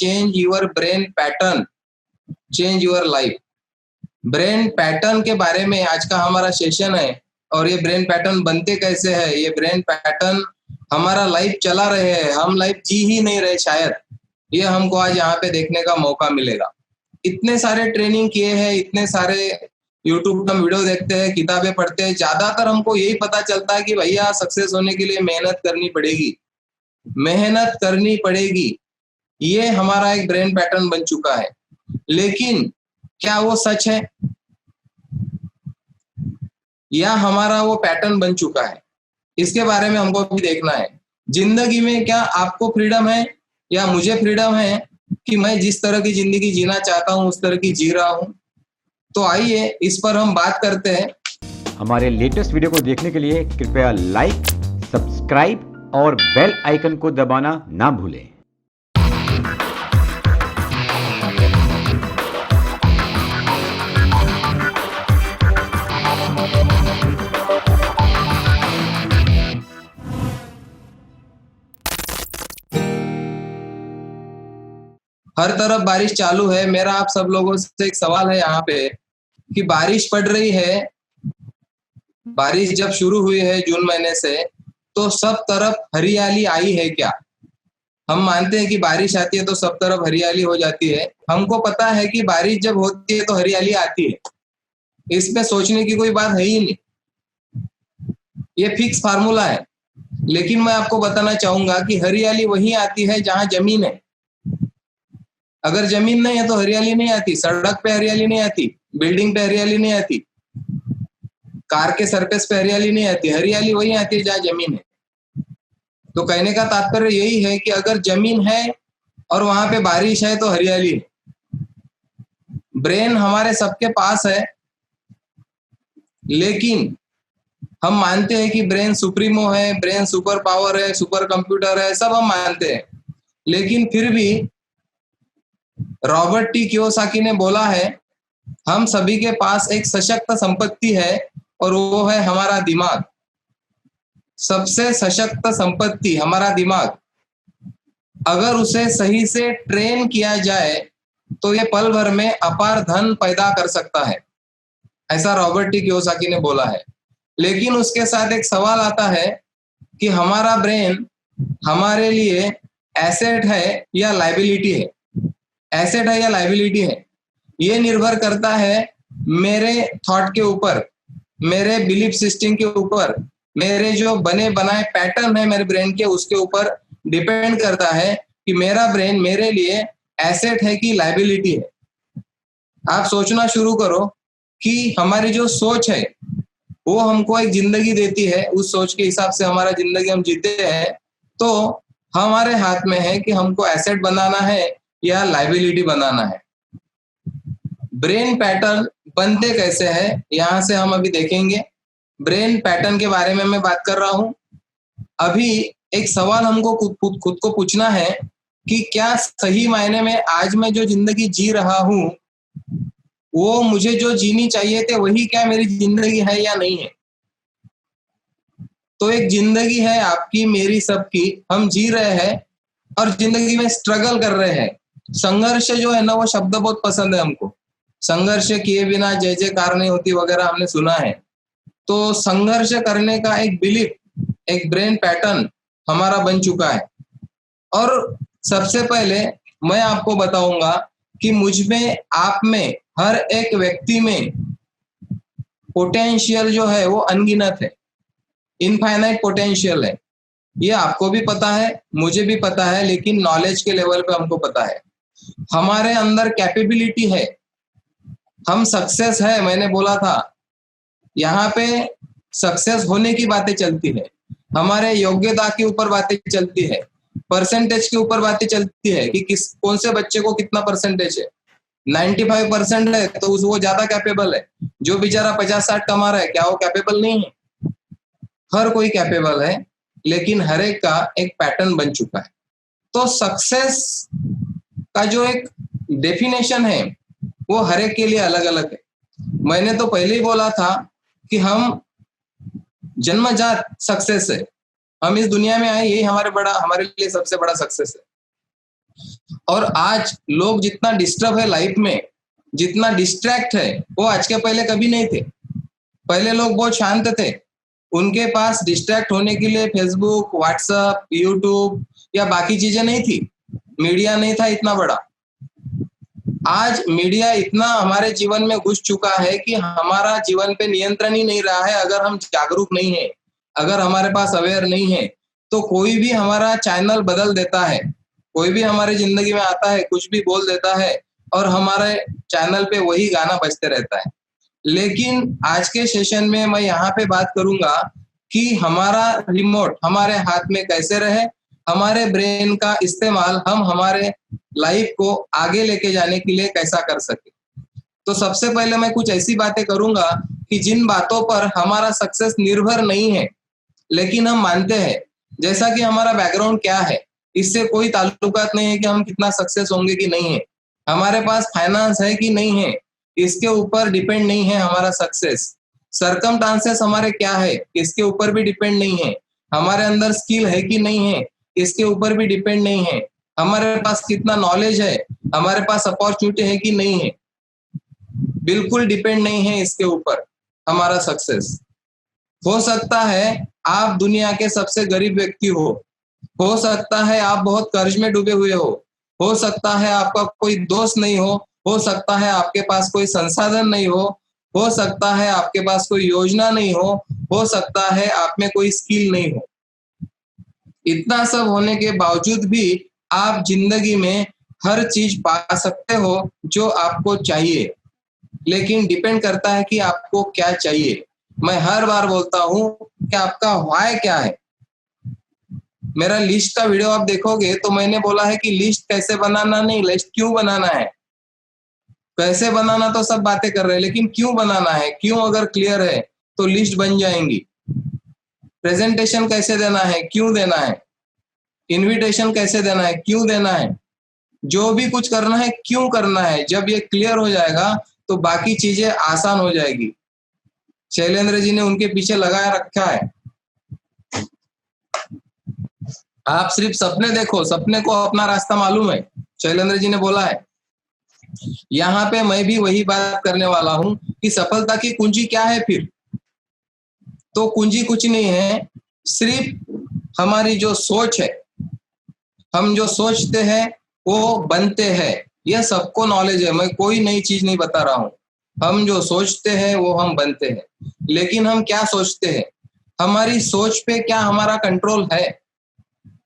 Change your brain pattern, change your life. Brain pattern के बारे में आज का हमारा सेशन है। और ये ब्रेन पैटर्न बनते कैसे हैं, ये ब्रेन पैटर्न हमारा लाइफ चला रहे हैं, हम लाइफ जी ही नहीं रहे शायद, ये हमको आज यहाँ पे देखने का मौका मिलेगा। इतने सारे ट्रेनिंग किए हैं, इतने सारे यूट्यूब पर वीडियो देखते हैं, किताबें पढ़ते हैं, ज्यादातर हमको यही पता चलता है कि भैया सक्सेस होने के लिए मेहनत करनी पड़ेगी, मेहनत करनी पड़ेगी। ये हमारा एक ब्रेन पैटर्न बन चुका है। लेकिन क्या वो सच है या हमारा वो पैटर्न बन चुका है, इसके बारे में हमको भी देखना है। जिंदगी में क्या आपको फ्रीडम है या मुझे फ्रीडम है कि मैं जिस तरह की जिंदगी जीना चाहता हूँ उस तरह की जी रहा हूँ? तो आइए इस पर हम बात करते हैं। हमारे लेटेस्ट वीडियो को देखने के लिए कृपया लाइक, सब्सक्राइब और बेल आइकन को दबाना ना भूलें। हर तरफ बारिश चालू है। मेरा आप सब लोगों से एक सवाल है यहाँ पे कि बारिश पड़ रही है, बारिश जब शुरू हुई है जून महीने से, तो सब तरफ हरियाली आई है क्या? हम मानते हैं कि बारिश आती है तो सब तरफ हरियाली हो जाती है। हमको पता है कि बारिश जब होती है तो हरियाली आती है, इसमें सोचने की कोई बात है ही नहीं, ये फिक्स फार्मूला है। लेकिन मैं आपको बताना चाहूंगा कि हरियाली वहीं आती है जहां जमीन है। अगर जमीन नहीं है तो हरियाली नहीं आती, सड़क पे हरियाली नहीं आती, बिल्डिंग पे हरियाली नहीं आती, कार के सरफेस पे हरियाली नहीं आती। हरियाली वही आती है जहाँ जमीन है। तो कहने का तात्पर्य यही है कि अगर जमीन है और वहां पे बारिश है तो हरियाली है। ब्रेन हमारे सबके पास है, लेकिन हम मानते हैं कि ब्रेन सुप्रीमो है, ब्रेन सुपर पावर है, सुपर कंप्यूटर है, सब हम मानते हैं। लेकिन फिर भी रॉबर्ट टी कियोसाकी ने बोला है, हम सभी के पास एक सशक्त संपत्ति है और वो है हमारा दिमाग। सबसे सशक्त संपत्ति हमारा दिमाग। अगर उसे सही से ट्रेन किया जाए तो ये पल भर में अपार धन पैदा कर सकता है, ऐसा रॉबर्ट टी कियोसाकी ने बोला है। लेकिन उसके साथ एक सवाल आता है कि हमारा ब्रेन हमारे लिए एसेट है या लायबिलिटी है? एसेट है या लायबिलिटी है, ये निर्भर करता है मेरे थॉट के ऊपर, मेरे बिलीफ सिस्टम के ऊपर, मेरे जो बने बनाए पैटर्न है मेरे ब्रेन के, उसके ऊपर डिपेंड करता है कि मेरा ब्रेन मेरे लिए एसेट है कि लायबिलिटी है। आप सोचना शुरू करो कि हमारी जो सोच है वो हमको एक जिंदगी देती है, उस सोच के हिसाब से हमारा जिंदगी हम जीते हैं। तो हमारे हाथ में है कि हमको एसेट बनाना है या लायबिलिटी बनाना है। ब्रेन पैटर्न बनते कैसे हैं, यहां से हम अभी देखेंगे। ब्रेन पैटर्न के बारे में मैं बात कर रहा हूं। अभी एक सवाल हमको खुद को पूछना है कि क्या सही मायने में आज मैं जो जिंदगी जी रहा हूं वो मुझे जो जीनी चाहिए थे वही क्या मेरी जिंदगी है या नहीं है? तो एक जिंदगी है आपकी, मेरी, सबकी, हम जी रहे हैं और जिंदगी में स्ट्रगल कर रहे हैं। संघर्ष जो है ना, वो शब्द बहुत पसंद है हमको। संघर्ष किए बिना जय जयकार नहीं होती वगैरह हमने सुना है। तो संघर्ष करने का एक बिलीफ, एक ब्रेन पैटर्न हमारा बन चुका है। और सबसे पहले मैं आपको बताऊंगा कि मुझ में, आप में, हर एक व्यक्ति में पोटेंशियल जो है वो अनगिनत है, इनफाइनाइट पोटेंशियल है। ये आपको भी पता है, मुझे भी पता है, लेकिन नॉलेज के लेवल पे हमको पता है। हमारे अंदर कैपेबिलिटी है, हम सक्सेस है। मैंने बोला था यहाँ पे सक्सेस होने की बातें चलती है, हमारे योग्यता के ऊपर बातें चलती है, परसेंटेज के ऊपर बातें चलती है कि कौन से बच्चे को कितना परसेंटेज है। 95% है तो वो ज्यादा कैपेबल है। जो बेचारा 50-60 कमा रहा है, क्या वो कैपेबल नहीं है? हर कोई कैपेबल है, लेकिन हर एक का एक पैटर्न बन चुका है। तो सक्सेस का जो एक डेफिनेशन है वो हर एक के लिए अलग अलग है। मैंने तो पहले ही बोला था कि हम जन्मजात सक्सेस है, हम इस दुनिया में आए, यही हमारे लिए सबसे बड़ा सक्सेस है। और आज लोग जितना डिस्टर्ब है लाइफ में, जितना डिस्ट्रैक्ट है, वो आज के पहले कभी नहीं थे। पहले लोग बहुत शांत थे। उनके पास डिस्ट्रैक्ट होने के लिए फेसबुक, व्हाट्सएप, यूट्यूब या बाकी चीजें नहीं थी। मीडिया नहीं था इतना बड़ा। आज मीडिया इतना हमारे जीवन में घुस चुका है कि हमारा जीवन पे नियंत्रण ही नहीं रहा है। अगर हम जागरूक नहीं है, अगर हमारे पास अवेयर नहीं है, तो कोई भी हमारा चैनल बदल देता है, कोई भी हमारी जिंदगी में आता है, कुछ भी बोल देता है और हमारे चैनल पे वही गाना बजते रहता है। लेकिन आज के सेशन में मैं यहाँ पे बात करूंगा कि हमारा रिमोट हमारे हाथ में कैसे रहे, हमारे ब्रेन का इस्तेमाल हम हमारे लाइफ को आगे लेके जाने के लिए कैसा कर सके। तो सबसे पहले मैं कुछ ऐसी बातें करूंगा कि जिन बातों पर हमारा सक्सेस निर्भर नहीं है, लेकिन हम मानते हैं। जैसा कि हमारा बैकग्राउंड क्या है, इससे कोई ताल्लुकात नहीं है कि हम कितना सक्सेस होंगे कि नहीं है। हमारे पास फाइनेंस है कि नहीं है, इसके ऊपर डिपेंड नहीं है हमारा सक्सेस। सर्कमस्टांसेस हमारे क्या है, इसके ऊपर भी डिपेंड नहीं है। हमारे अंदर स्किल है कि नहीं है, इसके ऊपर भी डिपेंड नहीं है। हमारे पास कितना नॉलेज है, हमारे पास अपॉर्चुनिटी है कि नहीं है, बिल्कुल डिपेंड नहीं है इसके ऊपर हमारा सक्सेस। हो सकता है आप दुनिया के सबसे गरीब व्यक्ति हो सकता है आप बहुत कर्ज में डूबे हुए हो सकता है आपका कोई दोस्त नहीं हो सकता है आपके पास कोई संसाधन नहीं हो सकता है आपके पास कोई योजना नहीं हो सकता है आप में कोई स्किल नहीं हो। इतना सब होने के बावजूद भी आप जिंदगी में हर चीज पा सकते हो जो आपको चाहिए, लेकिन डिपेंड करता है कि आपको क्या चाहिए। मैं हर बार बोलता हूं कि आपका व्हाय क्या है। मेरा लिस्ट का वीडियो आप देखोगे तो मैंने बोला है कि लिस्ट कैसे बनाना नहीं, लिस्ट क्यों बनाना है। कैसे बनाना तो सब बातें कर रहे हैं, लेकिन क्यों बनाना है, क्यों अगर क्लियर है तो लिस्ट बन जाएंगी। प्रेजेंटेशन कैसे देना है, क्यों देना है। इनविटेशन कैसे देना है, क्यों देना है। जो भी कुछ करना है क्यों करना है। जब ये क्लियर हो जाएगा तो बाकी चीजें आसान हो जाएगी। शैलेंद्र जी ने उनके पीछे लगाया रखा है। आप सिर्फ सपने देखो, सपने को अपना रास्ता मालूम है, शैलेंद्र जी ने बोला है। यहाँ पे मैं भी वही बात करने वाला हूँ कि सफलता की कुंजी क्या है फिर। तो कुंजी कुछ नहीं है, सिर्फ हमारी जो सोच है। हम जो सोचते हैं वो बनते हैं, यह सबको नॉलेज है। मैं कोई नई चीज नहीं बता रहा हूँ। हम जो सोचते हैं वो हम बनते हैं, लेकिन हम क्या सोचते हैं, हमारी सोच पे क्या हमारा कंट्रोल है।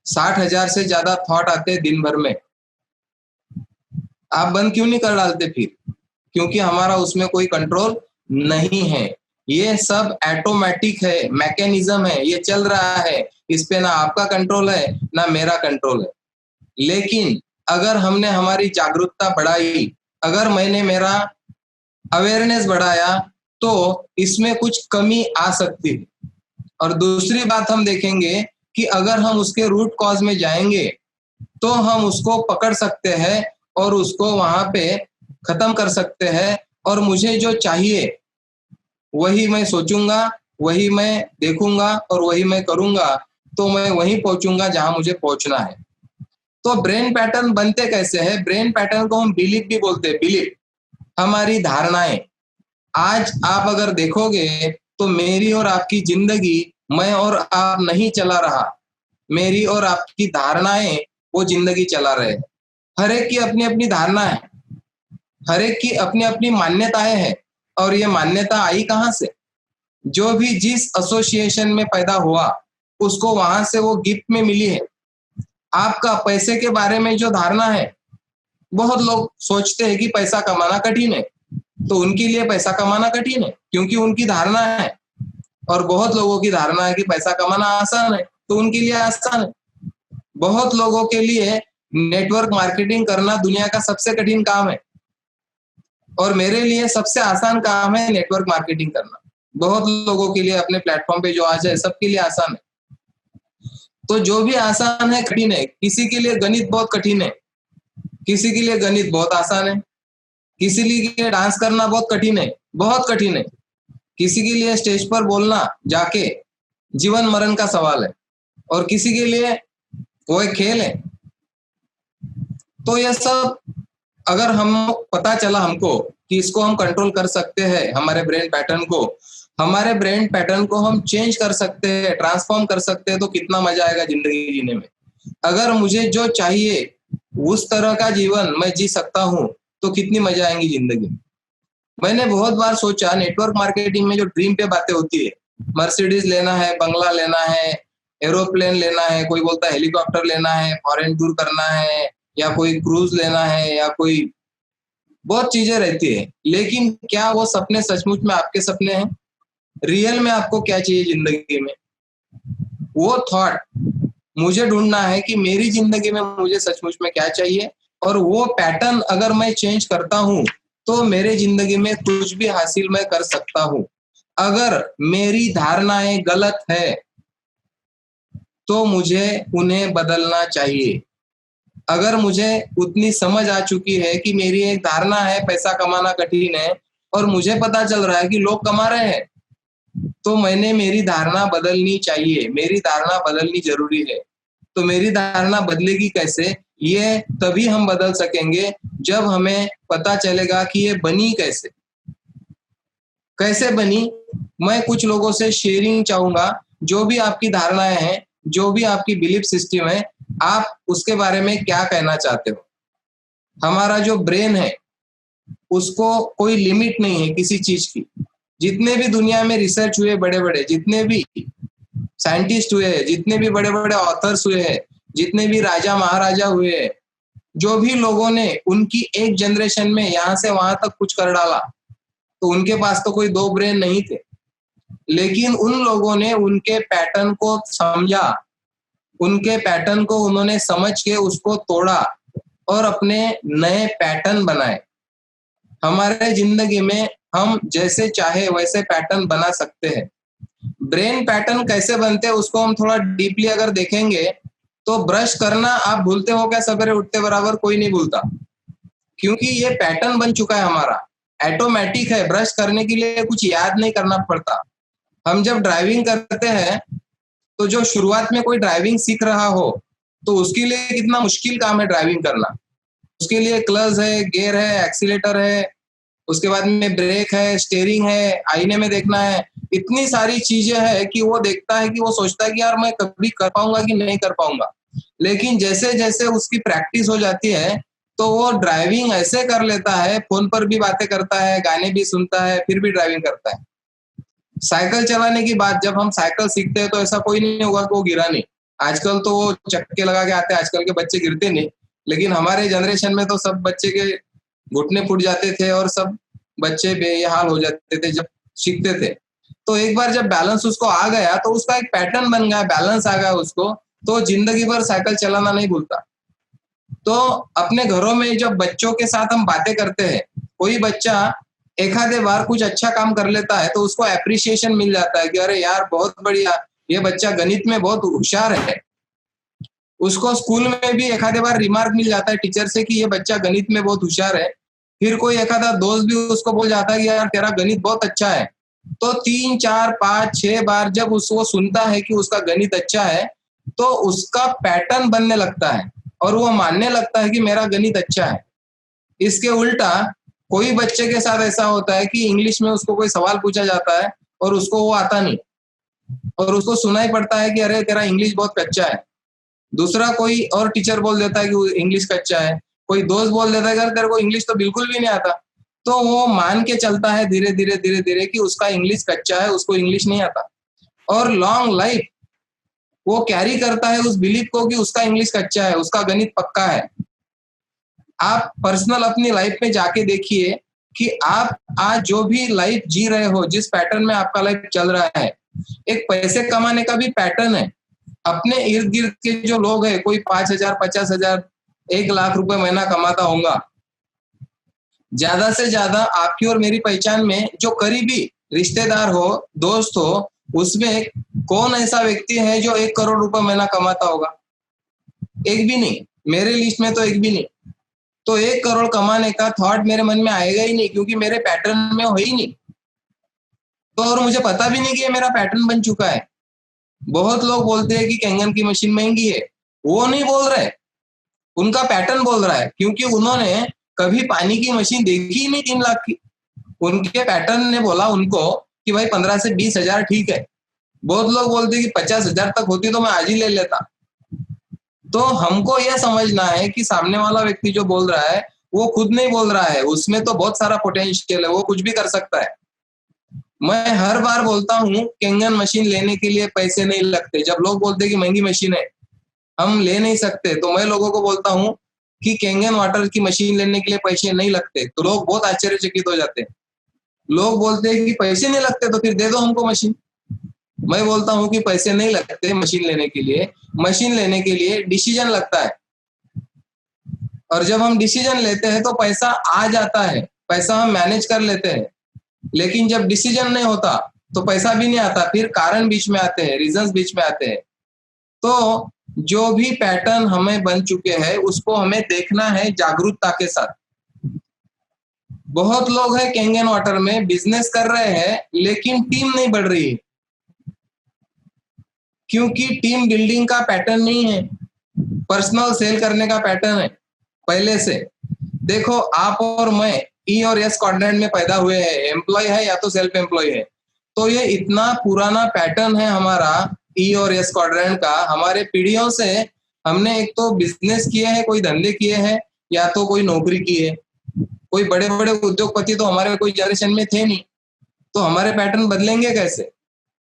60,000 से ज्यादा थॉट आते हैं दिन भर में। आप बंद क्यों नहीं कर डालते फिर? क्योंकि हमारा उसमें कोई कंट्रोल नहीं है। ये सब ऑटोमेटिक है, मैकेनिज्म है, ये चल रहा है। इस पे ना आपका कंट्रोल है ना मेरा कंट्रोल है। लेकिन अगर हमने हमारी जागरूकता बढ़ाई, अगर मैंने मेरा अवेयरनेस बढ़ाया, तो इसमें कुछ कमी आ सकती है। और दूसरी बात हम देखेंगे कि अगर हम उसके रूट कॉज में जाएंगे तो हम उसको पकड़ सकते हैं और उसको वहां पे खत्म कर सकते हैं। और मुझे जो चाहिए वही मैं सोचूंगा, वही मैं देखूंगा और वही मैं करूंगा, तो मैं वहीं पहुंचूंगा जहां मुझे पहुंचना है। तो ब्रेन पैटर्न बनते कैसे हैं? ब्रेन पैटर्न को हम बिलीफ भी बोलते हैं। बिलीफ हमारी धारणाएं। आज आप अगर देखोगे तो मेरी और आपकी जिंदगी मैं और आप नहीं चला रहा, मेरी और आपकी धारणाएं वो जिंदगी चला रहे हैं। हर एक की अपनी अपनी धारणा है, हर एक की अपनी अपनी मान्यताएं हैं। और ये मान्यता आई कहां से? जो भी जिस एसोसिएशन में पैदा हुआ उसको वहां से वो गिफ्ट में मिली है। आपका पैसे के बारे में जो धारणा है, बहुत लोग सोचते हैं कि पैसा कमाना कठिन है, तो उनके लिए पैसा कमाना कठिन है क्योंकि उनकी धारणा है। और बहुत लोगों की धारणा है कि पैसा कमाना आसान है, तो उनके लिए आसान है। बहुत लोगों के लिए नेटवर्क मार्केटिंग करना दुनिया का सबसे कठिन काम है, और मेरे लिए सबसे आसान काम है नेटवर्क मार्केटिंग करना। बहुत लोगों के लिए अपने प्लेटफॉर्म पे जो आ जाए सबके लिए आसान है। तो जो भी आसान है कठिन है। किसी के लिए गणित बहुत कठिन है, किसी के लिए गणित बहुत आसान है। किसी के लिए डांस करना बहुत कठिन है, बहुत कठिन है। किसी के लिए स्टेज पर बोलना जाके जीवन मरण का सवाल है, और किसी के लिए वो एक खेल है। तो यह सब अगर हम पता चला हमको कि इसको हम कंट्रोल कर सकते हैं, हमारे ब्रेन पैटर्न को हम चेंज कर सकते हैं, ट्रांसफॉर्म कर सकते हैं, तो कितना मजा आएगा जिंदगी जीने में। अगर मुझे जो चाहिए उस तरह का जीवन मैं जी सकता हूँ, तो कितनी मजा आएंगी जिंदगी में। मैंने बहुत बार सोचा, नेटवर्क मार्केटिंग में जो ड्रीम पे बातें होती है, मर्सिडीज लेना है, बंगला लेना है, एरोप्लेन लेना है, कोई बोलता है हेलीकॉप्टर लेना है, फॉरेन टूर करना है, या कोई क्रूज लेना है, या कोई बहुत चीजें रहती है। लेकिन क्या वो सपने सचमुच में आपके सपने हैं? रियल में आपको क्या चाहिए जिंदगी में? वो थॉट मुझे ढूंढना है कि मेरी जिंदगी में मुझे सचमुच में क्या चाहिए, और वो पैटर्न अगर मैं चेंज करता हूँ तो मेरे जिंदगी में कुछ भी हासिल मैं कर सकता हूँ। अगर मेरी धारणाएं गलत है तो मुझे उन्हें बदलना चाहिए। अगर मुझे उतनी समझ आ चुकी है कि मेरी एक धारणा है पैसा कमाना कठिन है, और मुझे पता चल रहा है कि लोग कमा रहे हैं, तो मैंने मेरी धारणा बदलनी चाहिए, मेरी धारणा बदलनी जरूरी है। तो मेरी धारणा बदलेगी कैसे? ये तभी हम बदल सकेंगे जब हमें पता चलेगा कि ये बनी कैसे। कैसे बनी? मैं कुछ लोगों से शेयरिंग चाहूंगा। जो भी आपकी धारणाएं हैं, जो भी आपकी बिलीफ सिस्टम है, आप उसके बारे में क्या कहना चाहते हो? हमारा जो ब्रेन है उसको कोई लिमिट नहीं है किसी चीज की। जितने भी दुनिया में रिसर्च हुए बड़े बड़े, जितने भी साइंटिस्ट हुए हैं, जितने भी बड़े बड़े ऑथर्स हुए हैं, जितने भी राजा महाराजा हुए हैं, जो भी लोगों ने उनकी एक जनरेशन में यहाँ से वहां तक कुछ कर डाला, तो उनके पास तो कोई दो ब्रेन नहीं थे। लेकिन उन लोगों ने उनके पैटर्न को समझा, उनके पैटर्न को उन्होंने समझ के उसको तोड़ा और अपने नए पैटर्न बनाए। हमारे जिंदगी में हम जैसे चाहे वैसे पैटर्न बना सकते हैं। ब्रेन पैटर्न कैसे बनते हैं उसको हम थोड़ा डीपली अगर देखेंगे, तो ब्रश करना आप भूलते हो क्या? सवेरे उठते बराबर कोई नहीं भूलता, क्योंकि ये पैटर्न बन चुका है हमारा, ऑटोमेटिक है। ब्रश करने के लिए कुछ याद नहीं करना पड़ता। हम जब ड्राइविंग करते हैं, तो जो शुरुआत में कोई ड्राइविंग सीख रहा हो, तो उसके लिए कितना मुश्किल काम है ड्राइविंग करना। उसके लिए क्लच है, गियर है, एक्सीलेटर है, उसके बाद में ब्रेक है, स्टीयरिंग है, आईने में देखना है, इतनी सारी चीजें हैं कि वो देखता है कि वो सोचता है कि यार मैं कभी कर पाऊंगा कि नहीं कर पाऊंगा। लेकिन जैसे जैसे उसकी प्रैक्टिस हो जाती है, तो वो ड्राइविंग ऐसे कर लेता है, फोन पर भी बातें करता है, गाने भी सुनता है, फिर भी ड्राइविंग करता है। साइकिल चलाने की बात, जब हम साइकिल सीखते हैं तो ऐसा कोई नहीं होगा कि वो गिरा नहीं। आजकल तो वो चक्के लगा के आते हैं, आजकल के बच्चे गिरते नहीं। लेकिन हमारे जनरेशन में तो सब बच्चे के घुटने फूट जाते थे और सब बच्चे बेहाल हो जाते थे जब सीखते थे। तो एक बार जब बैलेंस उसको आ गया, तो उसका एक पैटर्न बन गया, बैलेंस आ गया उसको, तो जिंदगी भर साइकिल चलाना नहीं भूलता। तो अपने घरों में जब बच्चों के साथ हम बातें करते हैं, कोई बच्चा एक आधे बार कुछ अच्छा काम कर लेता है, तो उसको अप्रिसिएशन मिल जाता है कि अरे यार बहुत बढ़िया, ये बच्चा गणित में बहुत होशियार है। उसको स्कूल में भी एक आधे बार रिमार्क मिल जाता है टीचर से कि ये बच्चा गणित में बहुत होशियार है। फिर कोई एक आधा दोस्त भी उसको बोल जाता है कि यार तेरा गणित बहुत अच्छा है। तो 3, 4, 5, 6 बार जब उसको सुनता है कि उसका गणित अच्छा है, तो उसका पैटर्न बनने लगता है और वो मानने लगता है कि मेरा गणित अच्छा है। इसके उल्टा कोई बच्चे के साथ ऐसा होता है कि इंग्लिश में उसको कोई सवाल पूछा जाता है और उसको वो आता नहीं, और उसको सुनाई पड़ता है कि अरे तेरा इंग्लिश बहुत कच्चा है। दूसरा कोई और टीचर बोल देता है कि इंग्लिश कच्चा है, कोई दोस्त बोल देता है कि तेरे को इंग्लिश तो बिल्कुल भी नहीं आता। तो वो मान के चलता है धीरे धीरे धीरे धीरे कि उसका इंग्लिश कच्चा है, उसको इंग्लिश नहीं आता। और लॉन्ग लाइफ वो कैरी करता है उस बिलीफ को कि उसका इंग्लिश कच्चा है, उसका गणित पक्का है। आप पर्सनल अपनी लाइफ में जाके देखिए कि आप आज जो भी लाइफ जी रहे हो, जिस पैटर्न में आपका लाइफ चल रहा है, एक पैसे कमाने का भी पैटर्न है। अपने इर्द गिर्द के जो लोग हैं, कोई 5,000, 50,000, 1,00,000 रुपए महीना कमाता होगा। ज्यादा से ज्यादा आपकी और मेरी पहचान में जो करीबी रिश्तेदार हो, दोस्त हो, उसमें कौन ऐसा व्यक्ति है जो 1 करोड़ रुपए महीना कमाता होगा? एक भी नहीं। मेरे लिस्ट में तो एक भी नहीं। तो 1 करोड़ कमाने का थॉट मेरे मन में आएगा ही नहीं, क्योंकि मेरे पैटर्न में हो ही नहीं। तो और मुझे पता भी नहीं कि ये मेरा पैटर्न बन चुका है। बहुत लोग बोलते हैं कि कैंगन की मशीन महंगी है, वो नहीं बोल रहे। उनका पैटर्न बोल रहा है, क्योंकि उन्होंने कभी पानी की मशीन देखी ही नहीं 3 लाख की। उनके पैटर्न ने बोला उनको कि भाई 15 से 20 हजार ठीक है। बहुत लोग बोलते कि 50 हजार तक होती तो मैं आज ही ले लेता। तो हमको यह समझना है कि सामने वाला व्यक्ति जो बोल रहा है वो खुद नहीं बोल रहा है, उसमें तो बहुत सारा पोटेंशियल है, वो कुछ भी कर सकता है। मैं हर बार बोलता हूँ केंगन मशीन लेने के लिए पैसे नहीं लगते। जब लोग बोलते कि महंगी मशीन है, हम ले नहीं सकते, तो मैं लोगों को बोलता हूँ कि केंगन वाटर की मशीन लेने के लिए पैसे नहीं लगते, तो लोग बहुत आश्चर्यचकित हो जाते हैं। लोग बोलते हैं कि पैसे नहीं लगते तो फिर दे दो हमको मशीन। मैं बोलता हूँ कि पैसे नहीं लगते मशीन लेने के लिए। मशीन लेने के लिए डिसीजन लगता है, और जब हम डिसीजन लेते हैं तो पैसा आ जाता है, पैसा हम मैनेज कर लेते हैं। लेकिन जब डिसीजन नहीं होता तो पैसा भी नहीं आता, फिर कारण बीच में आते हैं, रीजंस बीच में आते हैं। तो जो भी पैटर्न हमें बन चुके हैं उसको हमें देखना है जागरूकता के साथ। बहुत लोग हैं केंगन वाटर में बिजनेस कर रहे हैं, लेकिन टीम नहीं बढ़ रही है, क्योंकि टीम बिल्डिंग का पैटर्न नहीं है, पर्सनल सेल करने का पैटर्न है पहले से। देखो, आप और मैं ई और एस क्वाड्रेंट में पैदा हुए हैं, एम्प्लॉय है या तो सेल्फ एम्प्लॉय है। तो ये इतना पुराना पैटर्न है हमारा ई और एस क्वाड्रेंट का। हमारे पीढ़ियों से हमने एक तो बिजनेस किए हैं, कोई धंधे किए हैं, या तो कोई नौकरी की है। कोई बड़े बड़े उद्योगपति तो हमारे कोई जनरेशन में थे नहीं, तो हमारे पैटर्न बदलेंगे कैसे?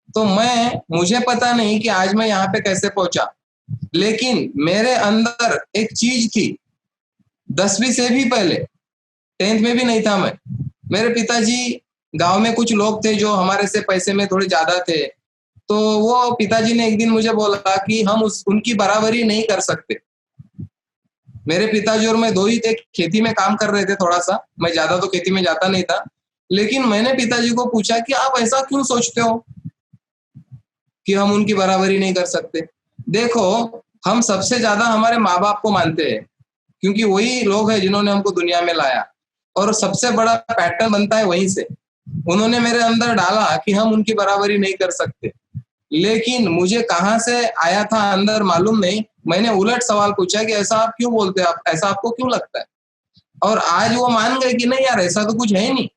तो मुझे पता नहीं कि आज मैं यहाँ पे कैसे पहुंचा, लेकिन मेरे अंदर एक चीज थी 10वीं से भी पहले, 10th में भी नहीं था मैं। मेरे पिताजी, गांव में कुछ लोग थे जो हमारे से पैसे में थोड़े ज्यादा थे, तो वो पिताजी ने एक दिन मुझे बोला कि हम उनकी बराबरी नहीं कर सकते। मेरे पिताजी और मैं दो ही थे, खेती में काम कर रहे थे थोड़ा सा, मैं ज्यादा तो खेती में जाता नहीं था। लेकिन मैंने पिताजी को पूछा कि आप ऐसा क्यों सोचते हो कि हम उनकी बराबरी नहीं कर सकते? देखो, हम सबसे ज्यादा हमारे माँ बाप को मानते हैं, क्योंकि वही लोग हैं जिन्होंने हमको दुनिया में लाया, और सबसे बड़ा पैटर्न बनता है वहीं से। उन्होंने मेरे अंदर डाला कि हम उनकी बराबरी नहीं कर सकते, लेकिन मुझे कहाँ से आया था अंदर मालूम नहीं। मैंने उलट सवाल पूछा कि ऐसा आप क्यों बोलते हैं, आप ऐसा आपको क्यों लगता है? और आज वो मान गए कि नहीं यार, ऐसा तो कुछ है ही नहीं।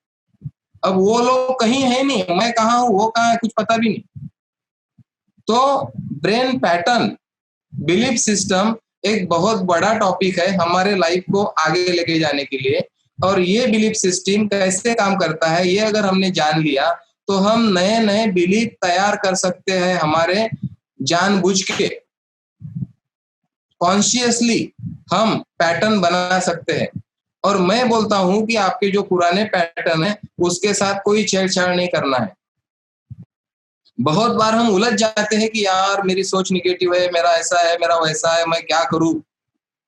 अब वो लोग कहीं है नहीं, मैं कहाँ हूँ, वो कहाँ है, कुछ पता भी नहीं। तो ब्रेन पैटर्न, बिलीफ सिस्टम एक बहुत बड़ा टॉपिक है हमारे लाइफ को आगे लेके जाने के लिए। और ये बिलीफ सिस्टम कैसे काम करता है, ये अगर हमने जान लिया तो हम नए नए बिलीफ तैयार कर सकते हैं, हमारे जानबूझ के, कॉन्शियसली हम पैटर्न बना सकते हैं। और मैं बोलता हूं कि आपके जो पुराने पैटर्न है उसके साथ कोई छेड़छाड़ नहीं करना है। बहुत बार हम उलझ जाते हैं कि यार मेरी सोच निगेटिव है, मेरा ऐसा है, मेरा वैसा है, मैं क्या करूं,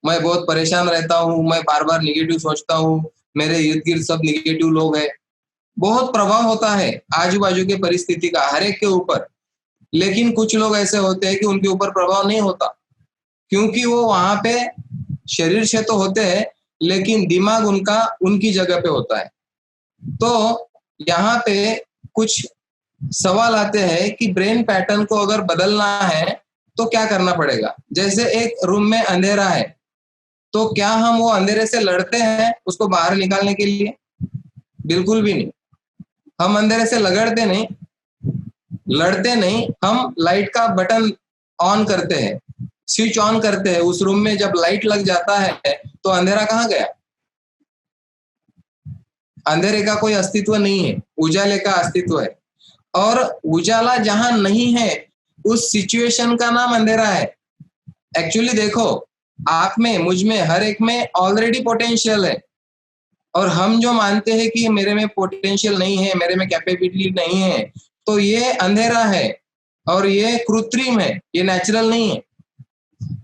मैं बहुत परेशान रहता हूं, मैं बार बार निगेटिव सोचता हूं, मेरे इर्द गिर्द सब निगेटिव लोग हैं। बहुत प्रभाव होता है आजू बाजू के परिस्थिति का हर एक के ऊपर, लेकिन कुछ लोग ऐसे होते हैं कि उनके ऊपर प्रभाव नहीं होता, क्योंकि वो वहां पे शरीर से तो होते हैं लेकिन दिमाग उनका उनकी जगह पे होता है। तो यहाँ पे कुछ सवाल आते हैं कि ब्रेन पैटर्न को अगर बदलना है तो क्या करना पड़ेगा। जैसे एक रूम में अंधेरा है, तो क्या हम वो अंधेरे से लड़ते हैं उसको बाहर निकालने के लिए? बिल्कुल भी नहीं। हम अंधेरे से लगड़ते नहीं, लड़ते नहीं, हम लाइट का बटन ऑन करते हैं, स्विच ऑन करते हैं। उस रूम में जब लाइट लग जाता है तो अंधेरा कहाँ गया? अंधेरे का कोई अस्तित्व नहीं है, उजाले का अस्तित्व है। और उजाला जहां नहीं है उस सिचुएशन का नाम अंधेरा है। एक्चुअली देखो, आप में, मुझ में, हर एक में ऑलरेडी पोटेंशियल है, और हम जो मानते हैं कि मेरे में पोटेंशियल नहीं है, मेरे में कैपेबिलिटी नहीं है, तो ये अंधेरा है और ये कृत्रिम है, ये नेचुरल नहीं है।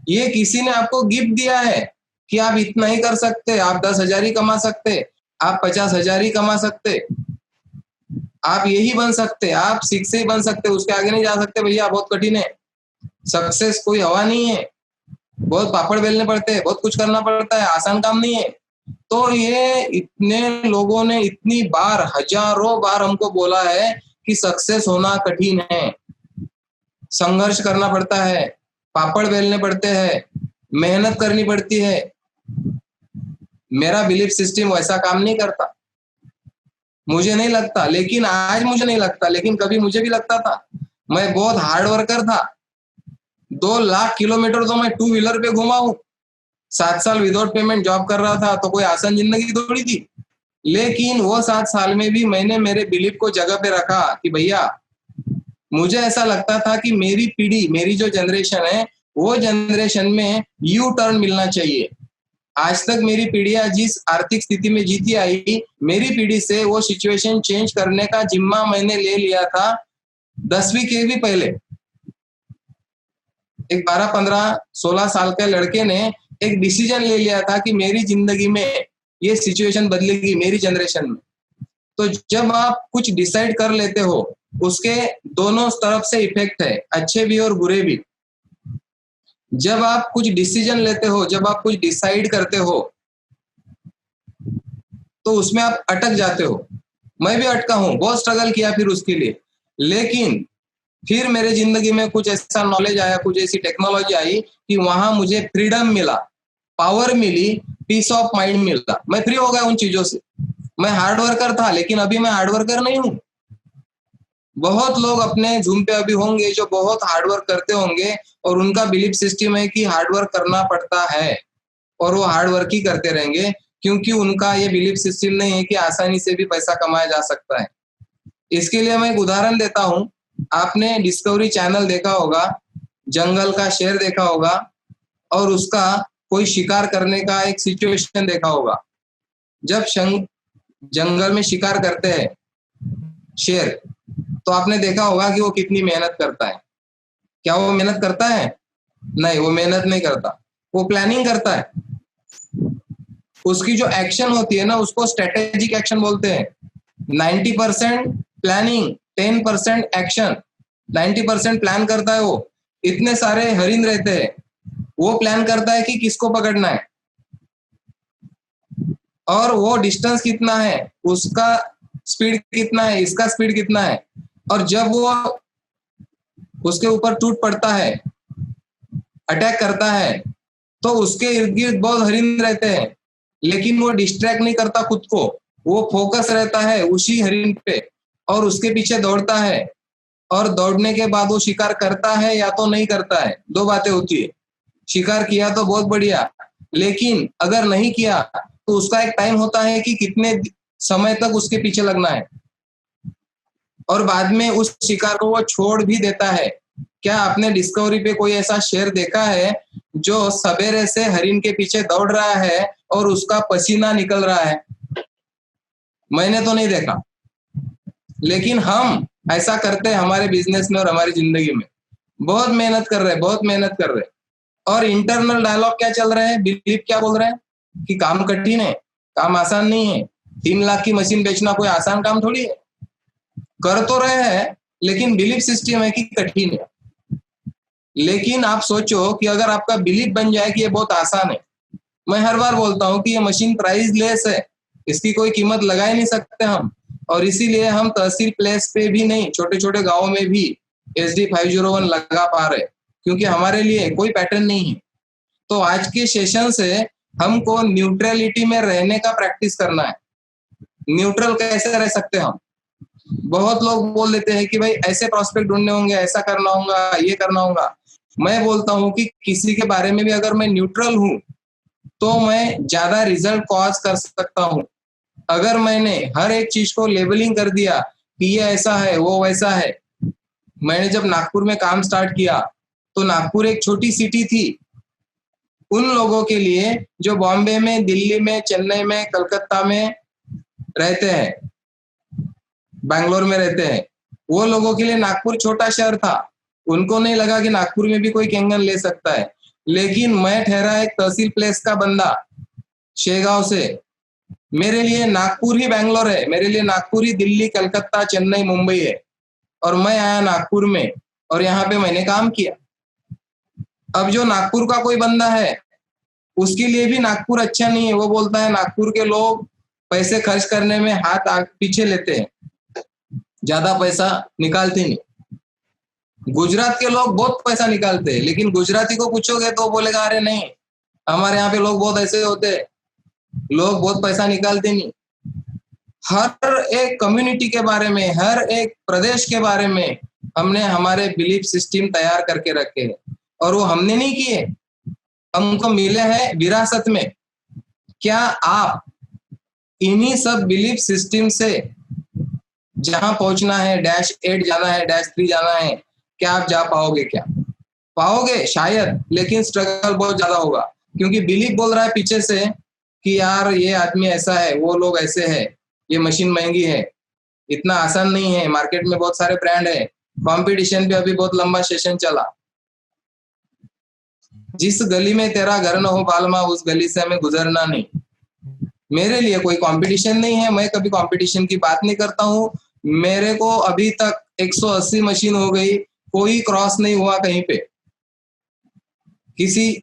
ये किसी ने आपको गिफ्ट दिया है कि आप इतना ही कर सकते, आप 10,000 ही कमा सकते, आप 50,000 ही कमा सकते, आप यही बन सकते, आप 6 से ही बन सकते, उसके आगे नहीं जा सकते। भैया बहुत कठिन है, सक्सेस कोई हवा नहीं है, बहुत पापड़ बेलने पड़ते हैं, बहुत कुछ करना पड़ता है, आसान काम नहीं है। तो ये इतने लोगों ने इतनी बार, हजारों बार हमको बोला है कि सक्सेस होना कठिन है, संघर्ष करना पड़ता है, पापड़ बेलने पड़ते हैं, मेहनत करनी पड़ती है। मेरा बिलीफ सिस्टम वैसा काम नहीं करता, मुझे नहीं लगता, लेकिन आज मुझे नहीं लगता, लेकिन कभी मुझे भी लगता था। मैं बहुत हार्ड वर्कर था। 2 लाख किलोमीटर तो मैं टू व्हीलर पे घुमा हूँ। 7 साल विदाउट पेमेंट जॉब कर रहा था, तो कोई आसान जिंदगी थोड़ी थी। लेकिन वो 7 साल में भी मैंने मेरे बिलीफ को जगह पे रखा कि भैया, मुझे ऐसा लगता था कि मेरी पीढ़ी, मेरी जो जनरेशन है, वो जनरेशन में यू टर्न मिलना चाहिए। आज तक मेरी पीढ़ियां जिस आर्थिक स्थिति में जीती आई, मेरी पीढ़ी से वो सिचुएशन चेंज करने का जिम्मा मैंने ले लिया था 10वीं के भी पहले। एक 12, 15, 16 साल के लड़के ने एक डिसीजन ले लिया था कि मेरी जिंदगी में ये सिचुएशन बदलेगी, मेरी जनरेशन में। तो जब आप कुछ डिसाइड कर लेते हो, उसके दोनों तरफ से इफेक्ट है, अच्छे भी और बुरे भी। जब आप कुछ डिसीजन लेते हो, जब आप कुछ डिसाइड करते हो, तो उसमें आप अटक जाते हो। मैं भी अटका हूँ, बहुत स्ट्रगल किया फिर उसके लिए। लेकिन फिर मेरे जिंदगी में कुछ ऐसा नॉलेज आया, कुछ ऐसी टेक्नोलॉजी आई कि वहां मुझे फ्रीडम मिला, पावर मिली, पीस ऑफ माइंड मिला। मैं फ्री हो गया उन चीजों से। मैं हार्ड वर्कर था, लेकिन अभी मैं हार्ड वर्कर नहीं हूँ। बहुत लोग अपने झूम पे अभी होंगे जो बहुत हार्डवर्क करते होंगे, और उनका बिलीफ सिस्टम है कि हार्डवर्क करना पड़ता है, और वो हार्डवर्क ही करते रहेंगे, क्योंकि उनका ये बिलीफ सिस्टम नहीं है कि आसानी से भी पैसा कमाया जा सकता है। इसके लिए मैं एक उदाहरण देता हूँ। आपने डिस्कवरी चैनल देखा होगा, जंगल का शेर देखा होगा, और उसका कोई शिकार करने का एक सिचुएशन देखा होगा। जब जंगल में शिकार करते हैं शेर, तो आपने देखा होगा कि वो कितनी मेहनत करता है। क्या वो मेहनत करता है? नहीं, वो मेहनत नहीं करता, वो प्लानिंग करता है। उसकी जो एक्शन होती है ना, उसको स्ट्रेटेजिक एक्शन बोलते हैं। 90% प्लानिंग, 10% एक्शन। 90% प्लान करता है वो। इतने सारे हरिन रहते हैं, वो प्लान करता है कि किसको पकड़ना है, और वो डिस्टेंस कितना है, उसका स्पीड कितना है, इसका स्पीड कितना है। और जब वो उसके ऊपर टूट पड़ता है, अटैक करता है, तो उसके इर्द गिर्द बहुत हरिन रहते हैं, लेकिन वो डिस्ट्रैक्ट नहीं करता खुद को। वो फोकस रहता है उसी हरिन पे, और उसके पीछे दौड़ता है। और दौड़ने के बाद वो शिकार करता है या तो नहीं करता है, दो बातें होती है। शिकार किया तो बहुत बढ़िया, लेकिन अगर नहीं किया तो उसका एक टाइम होता है कि कितने समय तक उसके पीछे लगना है, और बाद में उस शिकार को वो छोड़ भी देता है। क्या आपने डिस्कवरी पे कोई ऐसा शेर देखा है जो सवेरे से हरिन के पीछे दौड़ रहा है और उसका पसीना निकल रहा है? मैंने तो नहीं देखा। लेकिन हम ऐसा करते हैं हमारे बिजनेस में और हमारी जिंदगी में। बहुत मेहनत कर रहे हैं, बहुत मेहनत कर रहे हैं, और इंटरनल डायलॉग क्या चल रहे हैं, बिलीफ क्या बोल रहे हैं कि काम कठिन है, काम आसान नहीं है। 3 लाख की मशीन बेचना कोई आसान काम थोड़ी है। कर तो रहे हैं, लेकिन बिलीफ सिस्टम है कि कठिन है। लेकिन आप सोचो कि अगर आपका बिलीफ बन जाए कि ये बहुत आसान है। मैं हर बार बोलता हूँ कि ये मशीन प्राइस लेस है, इसकी कोई कीमत लगा ही नहीं सकते हम, और इसीलिए हम तहसील प्लेस पे भी नहीं, छोटे छोटे गाँव में भी SD 501 लगा पा रहे, क्योंकि हमारे लिए कोई पैटर्न नहीं है। तो आज के सेशन से हमको न्यूट्रलिटी में रहने का प्रैक्टिस करना है। न्यूट्रल कैसे रह सकते हैं हम? बहुत लोग बोल देते हैं कि भाई ऐसे प्रॉस्पेक्ट ढूंढने होंगे, ऐसा करना होगा, ये करना होगा। मैं बोलता हूँ कि किसी के बारे में भी अगर मैं न्यूट्रल हूँ, तो मैं ज्यादा रिजल्ट कॉज कर सकता हूँ। अगर मैंने हर एक चीज को लेबलिंग कर दिया कि ये ऐसा है, वो वैसा है। मैंने जब नागपुर में काम स्टार्ट किया, तो नागपुर एक छोटी सिटी थी उन लोगों के लिए जो बॉम्बे में, दिल्ली में, चेन्नई में, कलकत्ता में रहते हैं, बैंगलोर में रहते हैं। वो लोगों के लिए नागपुर छोटा शहर था। उनको नहीं लगा कि नागपुर में भी कोई कैंगन ले सकता है। लेकिन मैं ठहरा एक तहसील प्लेस का बंदा, शेगांव से। मेरे लिए नागपुर ही बैंगलोर है, मेरे लिए नागपुर ही दिल्ली, कलकत्ता, चेन्नई, मुंबई है। और मैं आया नागपुर में, और यहाँ पे मैंने काम किया। अब जो नागपुर का कोई बंदा है, उसके लिए भी नागपुर अच्छा नहीं है। वो बोलता है नागपुर के लोग पैसे खर्च करने में हाथ पीछे लेते हैं, ज्यादा पैसा निकालते नहीं। गुजरात के लोग बहुत पैसा निकालते हैं, लेकिन गुजराती को पूछोगे तो बोलेगा अरे नहीं, हमारे यहाँ पे लोग बहुत ऐसे होते हैं, लोग बहुत पैसा निकालते नहीं। हर एक कम्युनिटी के बारे में, हर एक प्रदेश के बारे में हमने हमारे बिलीफ सिस्टम तैयार करके रखे हैं, और वो हमने नहीं किए, हमको मिले हैं विरासत में। क्या आप इन्हीं सब बिलीफ सिस्टम से जहां पहुंचना है, -8 जाना है, -3 जाना है, क्या आप जा पाओगे? क्या पाओगे? शायद, लेकिन स्ट्रगल बहुत ज्यादा होगा, क्योंकि बिलीफ बोल रहा है पीछे से कि यार ये आदमी ऐसा है, वो लोग ऐसे है, ये मशीन महंगी है, इतना आसान नहीं है, मार्केट में बहुत सारे ब्रांड है, कंपटीशन भी अभी बहुत लंबा सेशन चला। जिस गली में तेरा घर न हो बालमा, उस गली से हमें गुजरना नहीं। मेरे लिए कोई कंपटीशन नहीं है, मैं कभी कंपटीशन की बात नहीं करता हूँ। मेरे को अभी तक 180 मशीन हो गई, कोई क्रॉस नहीं हुआ कहीं पे किसी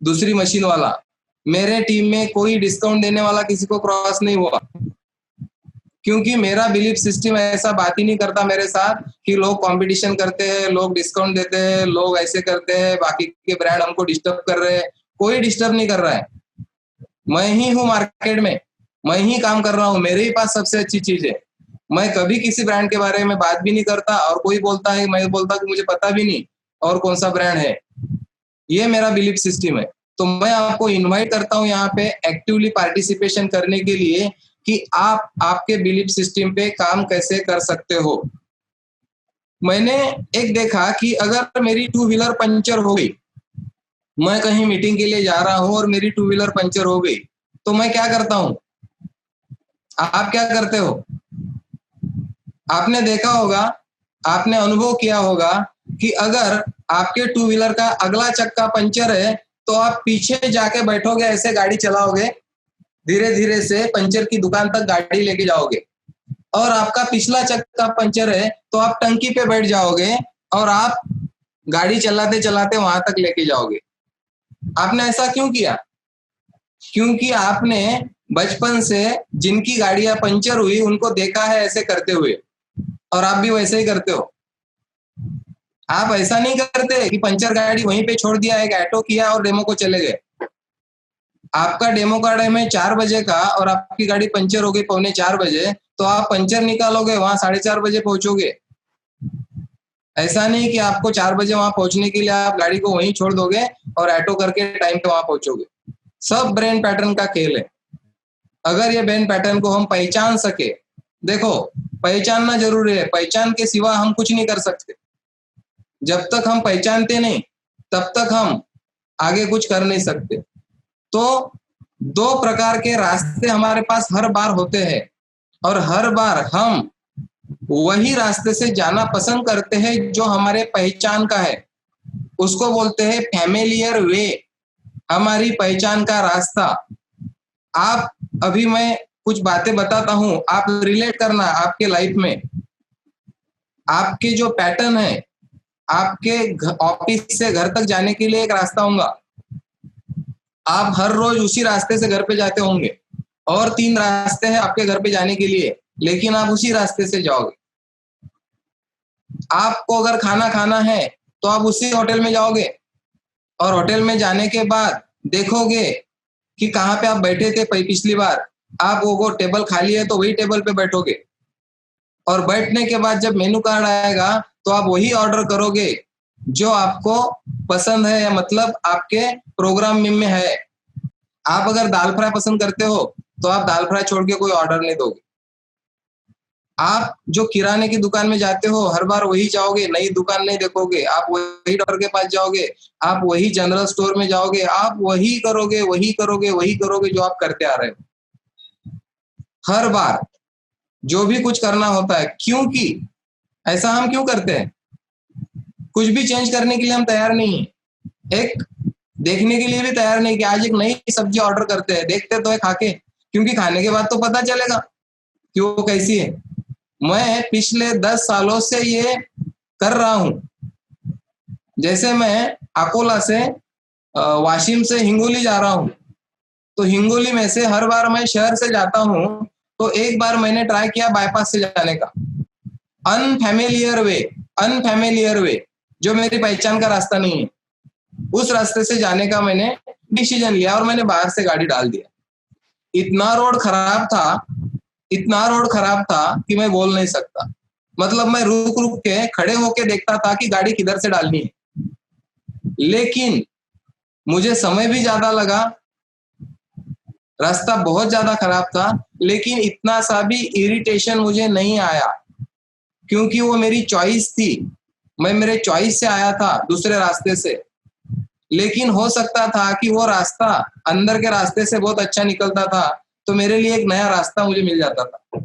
दूसरी मशीन वाला। मेरे टीम में कोई डिस्काउंट देने वाला किसी को क्रॉस नहीं हुआ, क्योंकि मेरा बिलीफ सिस्टम ऐसा बात ही नहीं करता मेरे साथ कि लोग कंपटीशन करते हैं, लोग डिस्काउंट देते हैं, लोग ऐसे करते हैं, बाकी के ब्रांड हमको डिस्टर्ब कर रहे हैं। कोई डिस्टर्ब नहीं कर रहा है। मैं ही हूँ मार्केट में, मैं ही काम कर रहा हूँ, मेरे ही पास सबसे अच्छी चीज है। मैं कभी किसी ब्रांड के बारे में बात भी नहीं करता, और कोई बोलता है, मैं बोलता कि मुझे पता भी नहीं और कौन सा ब्रांड है। ये मेरा बिलीफ सिस्टम है। तो मैं आपको इनवाइट करता हूँ यहाँ पे एक्टिवली पार्टिसिपेशन करने के लिए कि आप आपके बिलीफ सिस्टम पे काम कैसे कर सकते हो। मैंने एक देखा कि अगर मेरी 2 व्हीलर पंचर हो गई, मैं कहीं मीटिंग के लिए जा रहा हूँ और मेरी 2 व्हीलर पंचर हो गई, तो मैं क्या करता हूँ? आप क्या करते हो? आपने देखा होगा, आपने अनुभव किया होगा कि अगर आपके 2 व्हीलर का अगला चक्का पंचर है, तो आप पीछे जाके बैठोगे, ऐसे गाड़ी चलाओगे, धीरे धीरे से पंचर की दुकान तक गाड़ी लेके जाओगे। और आपका पिछला चक्का पंचर है, तो आप टंकी पे बैठ जाओगे और आप गाड़ी चलाते चलाते वहां तक लेके जाओगे। आपने ऐसा क्यों किया? क्योंकि आपने बचपन से जिनकी गाड़ियां पंचर हुई उनको देखा है ऐसे करते हुए, और आप भी वैसे ही करते हो। आप ऐसा नहीं करते कि पंचर गाड़ी वहीं पे छोड़ दिया, एक ऑटो किया और डेमो को चले गए। आपका डेमो का टाइम है 4 बजे का और आपकी गाड़ी पंचर हो गई 3:45 बजे, तो आप पंचर निकालोगे, वहां 4:30 बजे पहुंचोगे। ऐसा नहीं कि आपको 4 बजे वहां पहुंचने के लिए आप गाड़ी को वहीं छोड़ दोगे और ऑटो करके टाइम पे वहां पहुंचोगे। सब ब्रेन पैटर्न का खेल है। अगर ये ब्रेन पैटर्न को हम पहचान सके, देखो पहचानना जरूरी है, पहचान के सिवा हम कुछ नहीं कर सकते। जब तक हम पहचानते नहीं, तब तक हम आगे कुछ कर नहीं सकते। तो 2 प्रकार के रास्ते हमारे पास हर बार होते हैं, और हर बार हम वही रास्ते से जाना पसंद करते हैं जो हमारे पहचान का है। उसको बोलते हैं फैमिलियर वे, हमारी पहचान का रास्ता। आप अभी मैं कुछ बातें बताता हूँ, आप रिलेट करना आपके लाइफ में। आपके जो पैटर्न है, आपके ऑफिस से घर तक जाने के लिए एक रास्ता होगा, आप हर रोज उसी रास्ते से घर पे जाते होंगे, और 3 रास्ते हैं आपके घर पे जाने के लिए, लेकिन आप उसी रास्ते से जाओगे। आपको अगर खाना खाना है तो आप उसी होटल में जाओगे, और होटल में जाने के बाद देखोगे कि कहाँ पे आप बैठे थे पिछली बार, आप वो टेबल खाली है तो वही टेबल पे बैठोगे, और बैठने के बाद जब मेनू कार्ड आएगा तो आप वही ऑर्डर करोगे जो आपको पसंद है, या मतलब आपके प्रोग्राम में है। आप अगर दाल फ्राई पसंद करते हो तो आप दाल फ्राई छोड़ के कोई ऑर्डर नहीं दोगे। आप जो किराने की दुकान में जाते हो हर बार वही जाओगे, नई दुकान नहीं देखोगे, आप वही डॉक्टर के पास जाओगे, आप वही जनरल स्टोर में जाओगे, आप वही करोगे वही करोगे वही करोगे जो आप करते आ रहे हो। हर बार जो भी कुछ करना होता है, क्योंकि ऐसा हम क्यों करते हैं? कुछ भी चेंज करने के लिए हम तैयार नहीं है, एक देखने के लिए भी तैयार नहीं कि आज एक नई सब्जी ऑर्डर करते हैं, देखते तो है खाके, क्योंकि खाने के बाद तो पता चलेगा कि वो कैसी है। मैं पिछले 10 सालों से ये कर रहा हूं। जैसे मैं अकोला से वाशिम से हिंगोली जा रहा हूं, तो हिंगोली में से हर बार मैं शहर से जाता हूं, तो एक बार मैंने ट्राई किया बाईपास से जाने का। अनफैमिलियर वे जो मेरी पहचान का रास्ता नहीं है। उस रास्ते से जाने का मैंने डिसीजन लिया और मैंने बाहर से गाड़ी डाल दिया। इतना रोड खराब था, इतना रोड खराब था कि मैं बोल नहीं सकता। मतलब मैं रुक रुक के खड़े होके देखता था कि गाड़ी किधर से डालनी है। लेकिन मुझे समय भी ज्यादा लगा, रास्ता बहुत ज्यादा खराब था, लेकिन इतना सा भी इरिटेशन मुझे नहीं आया, क्योंकि वो मेरी चॉइस थी। मैं मेरे चॉइस से आया था दूसरे रास्ते से। लेकिन हो सकता था कि वो रास्ता अंदर के रास्ते से बहुत अच्छा निकलता था, तो मेरे लिए एक नया रास्ता मुझे मिल जाता था।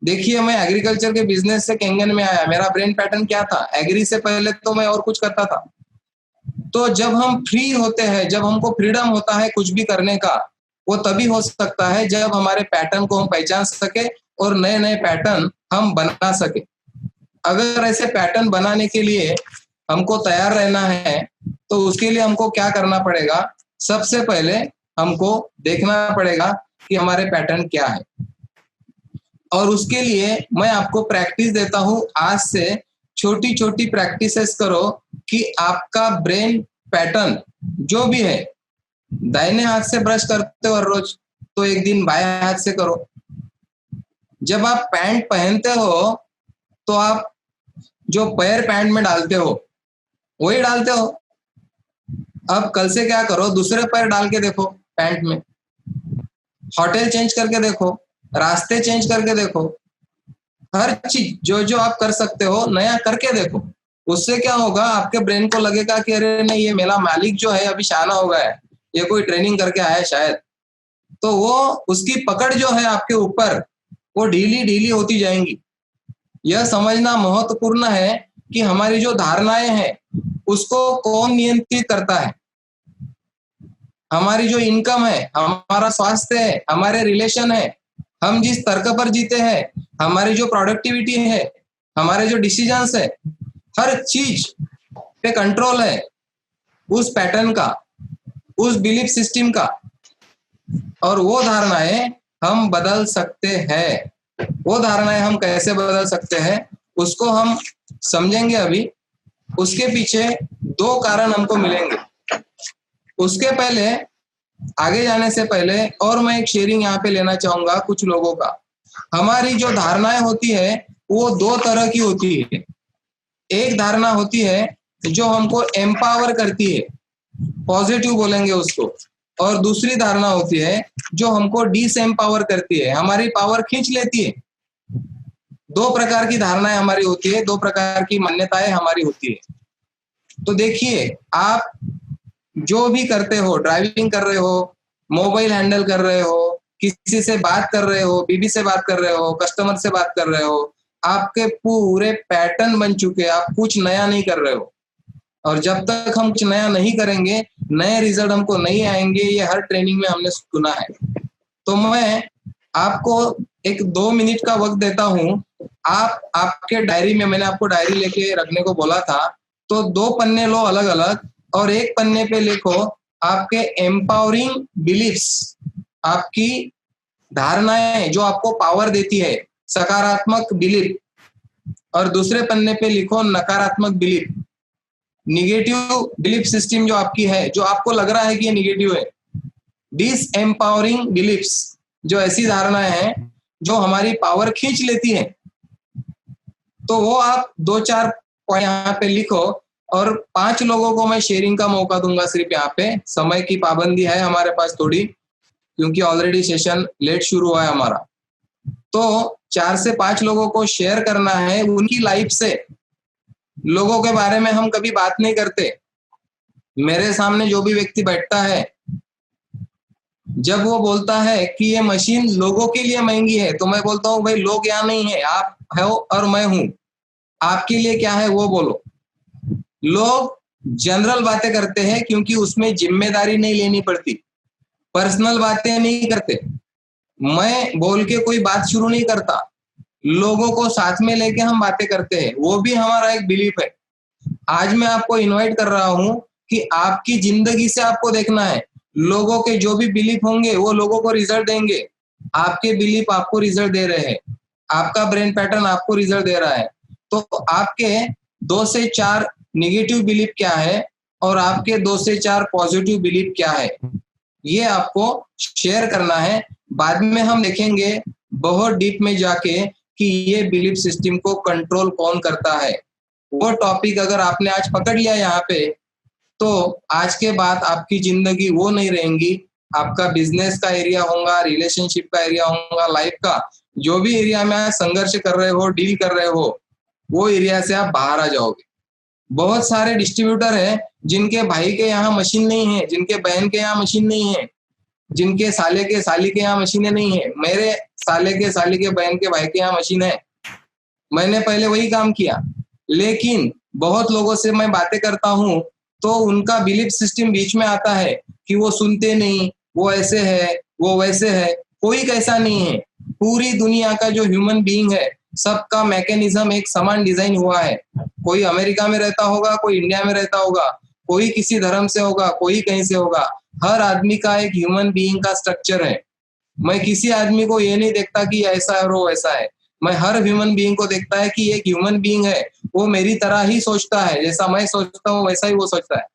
देखिए, मैं एग्रीकल्चर के बिजनेस से कैंगन में आया। मेरा ब्रेन पैटर्न क्या था? एग्री से पहले तो मैं और कुछ करता था। तो जब हम फ्री होते हैं, जब हमको फ्रीडम होता है कुछ भी करने का, वो तभी हो सकता है जब हमारे पैटर्न को हम पहचान सके और नए नए पैटर्न हम बना सके। अगर ऐसे पैटर्न बनाने के लिए हमको तैयार रहना है, तो उसके लिए हमको क्या करना पड़ेगा? सबसे पहले हमको देखना पड़ेगा कि हमारे पैटर्न क्या है, और उसके लिए मैं आपको प्रैक्टिस देता हूं। आज से छोटी छोटी प्रैक्टिसेस करो कि आपका ब्रेन पैटर्न जो भी है, दाहिने हाथ से ब्रश करते हो हर रोज, तो एक दिन बाएं हाथ से करो। जब आप पैंट पहनते हो, तो आप जो पैर पैंट में डालते हो वही डालते हो। अब कल से क्या करो, दूसरे पैर डाल के देखो पैंट में, होटल चेंज करके देखो, रास्ते चेंज करके देखो, हर चीज जो जो आप कर सकते हो नया करके देखो। उससे क्या होगा, आपके ब्रेन को लगेगा कि अरे नहीं, ये मेरा मालिक जो है अभी शाना हो गया है, ये कोई ट्रेनिंग करके आया है शायद। तो वो उसकी पकड़ जो है आपके ऊपर, वो ढीली ढीली होती जाएंगी। यह समझना महत्वपूर्ण है कि हमारी जो धारणाएं हैं उसको कौन नियंत्रित करता है। हमारी जो इनकम है, हमारा स्वास्थ्य है, हमारे रिलेशन है, हम जिस तर्क पर जीते हैं, हमारी जो प्रोडक्टिविटी है, हमारे जो डिसीजंस है, हर चीज पे कंट्रोल है उस पैटर्न का, उस बिलीफ सिस्टम का। और वो धारणाएं हम बदल सकते हैं। वो धारणाएं हम कैसे बदल सकते हैं उसको हम समझेंगे अभी। उसके पीछे दो कारण हमको मिलेंगे। उसके पहले, आगे जाने से पहले, और मैं एक शेयरिंग यहाँ पे लेना चाहूंगा कुछ लोगों का। हमारी जो धारणाएं होती है वो दो तरह की होती है। एक धारणा होती है जो हमको एम्पावर करती है, पॉजिटिव बोलेंगे उसको, और दूसरी धारणा होती है जो हमको डिसएम्पावर करती है, हमारी पावर खींच लेती है। दो प्रकार की धारणाएं हमारी होती है, दो प्रकार की मान्यताएं हमारी होती है। तो देखिए, आप जो भी करते हो, ड्राइविंग कर रहे हो, मोबाइल हैंडल कर रहे हो, किसी से बात कर रहे हो, बीबी से बात कर रहे हो, कस्टमर से बात कर रहे हो, आपके पूरे पैटर्न बन चुके हैं, आप कुछ नया नहीं कर रहे हो। और जब तक हम कुछ नया नहीं करेंगे, नए रिजल्ट हमको नहीं आएंगे। ये हर ट्रेनिंग में हमने सुना है। तो मैं आपको एक 2 मिनट का वक्त देता हूं। आप आपके डायरी में, मैंने आपको डायरी लेके रखने को बोला था, तो 2 पन्ने लो अलग अलग, और एक पन्ने पे लिखो आपके एम्पावरिंग बिलीफ्स, आपकी धारणाएं जो आपको पावर देती है, सकारात्मक बिलीफ। और दूसरे पन्ने पे लिखो नकारात्मक बिलीफ, निगेटिव बिलीफ सिस्टम जो आपकी है, जो आपको लग रहा है कि ये निगेटिव है। डिसएम्पावरिंग बिलीफ्स, जो ऐसी धारणाएं हैं जो हमारी पावर खींच लेती है। तो वो आप 2-4 पॉइंट यहाँ पे लिखो, और 5 लोगों को मैं शेयरिंग का मौका दूंगा सिर्फ यहाँ पे। समय की पाबंदी है हमारे पास थोड़ी, क्योंकि ऑलरेडी सेशन लेट शुरू हुआ है हमारा। तो 4 से 5 लोगों को शेयर करना है उनकी लाइफ से। लोगों के बारे में हम कभी बात नहीं करते। मेरे सामने जो भी व्यक्ति बैठता है, जब वो बोलता है कि ये मशीन लोगों के लिए महंगी है, तो मैं बोलता हूँ भाई, लोग यहाँ नहीं है, आप हो और मैं हूं। आपके लिए क्या है वो बोलो। लोग जनरल बातें करते हैं क्योंकि उसमें जिम्मेदारी नहीं लेनी पड़ती, पर्सनल बातें नहीं करते। मैं बोल के कोई बात शुरू नहीं करता, लोगों को साथ में लेके हम बातें करते हैं। वो भी हमारा एक बिलीफ है। आज मैं आपको इनवाइट कर रहा हूं कि आपकी जिंदगी से आपको देखना है, लोगों के जो भी बिलीफ होंगे वो लोगों को रिजल्ट देंगे, आपके बिलीफ आपको रिजल्ट दे रहे हैं, आपका ब्रेन पैटर्न आपको रिजल्ट दे रहा है। तो आपके 2 से 4 निगेटिव बिलीफ क्या है, और आपके 2 से 4 पॉजिटिव बिलीफ क्या है, ये आपको शेयर करना है। बाद में हम देखेंगे बहुत डीप में जाके कि ये बिलीफ सिस्टम को कंट्रोल कौन करता है। वो टॉपिक अगर आपने आज पकड़ लिया यहाँ पे, तो आज के बाद आपकी जिंदगी वो नहीं रहेंगी। आपका बिजनेस का एरिया होगा, रिलेशनशिप का एरिया होगा, लाइफ का जो भी एरिया में आप संघर्ष कर रहे हो, डील कर रहे हो, वो एरिया से आप बाहर आ जाओगे। बहुत सारे डिस्ट्रीब्यूटर हैं जिनके भाई के यहाँ मशीन नहीं है, जिनके बहन के यहाँ मशीन नहीं है, जिनके साले के साली के यहाँ मशीनें नहीं है। मेरे साले के साली के बहन के भाई के यहाँ मशीन है। मैंने पहले वही काम किया, लेकिन बहुत लोगों से मैं बातें करता हूँ तो उनका बिलीफ सिस्टम बीच में आता है कि वो सुनते नहीं, वो ऐसे है, वो वैसे है। कोई कैसा नहीं है। पूरी दुनिया का जो ह्यूमन बीइंग है, सबका मैकेनिज्म एक समान डिजाइन हुआ है। कोई अमेरिका में रहता होगा, कोई इंडिया में रहता होगा, कोई किसी धर्म से होगा, कोई कहीं से होगा। हर आदमी का एक ह्यूमन बीइंग का स्ट्रक्चर है। मैं किसी आदमी को ये नहीं देखता कि ऐसा है और वो ऐसा है। मैं हर ह्यूमन बीइंग को देखता है कि एक ह्यूमन बीइंग है, वो मेरी तरह ही सोचता है, जैसा मैं सोचता हूँ वैसा ही वो सोचता है।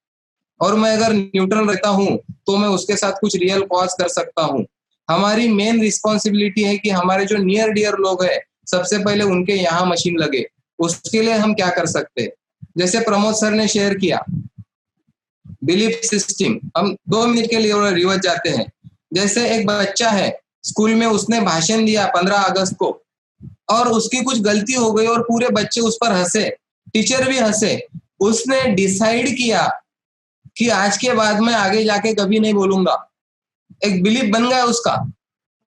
और मैं अगर न्यूट्रल रहता हूँ तो मैं उसके साथ कुछ रियल कॉज कर सकता हूँ। हमारी मेन रिस्पॉन्सिबिलिटी है कि हमारे जो नियर डियर लोग हैं, सबसे पहले उनके यहाँ मशीन लगे। उसके लिए हम क्या कर सकते हैं, जैसे प्रमोद सर ने शेयर किया बिलीफ सिस्टम। हम 2 मिनट के लिए रिवर्स जाते हैं। जैसे एक बच्चा है, स्कूल में उसने भाषण दिया 15 अगस्त को, और उसकी कुछ गलती हो गई और पूरे बच्चे उस पर हंसे, टीचर भी हंसे। उसने डिसाइड किया कि आज के बाद मैं आगे जाके कभी नहीं बोलूंगा। एक बिलीफ बन गया उसका,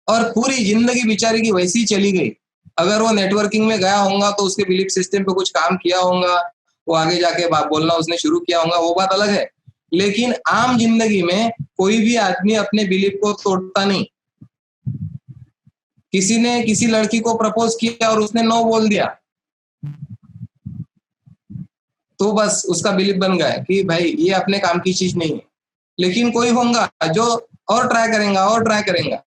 और पूरी जिंदगी बेचारे की वैसी चली गई। अगर वो नेटवर्किंग में गया होगा तो उसके बिलीफ सिस्टम पे कुछ काम किया होगा, वो आगे जाके बात बोलना उसने शुरू किया होगा, वो बात अलग है। लेकिन आम जिंदगी में कोई भी आदमी अपने बिलीफ को तोड़ता नहीं। किसी ने किसी लड़की को प्रपोज किया और उसने नो बोल दिया, तो बस उसका बिलीफ बन गया कि भाई ये अपने काम की चीज नहीं है। लेकिन कोई होगा जो और ट्राई करेगा और ट्राई करेगा।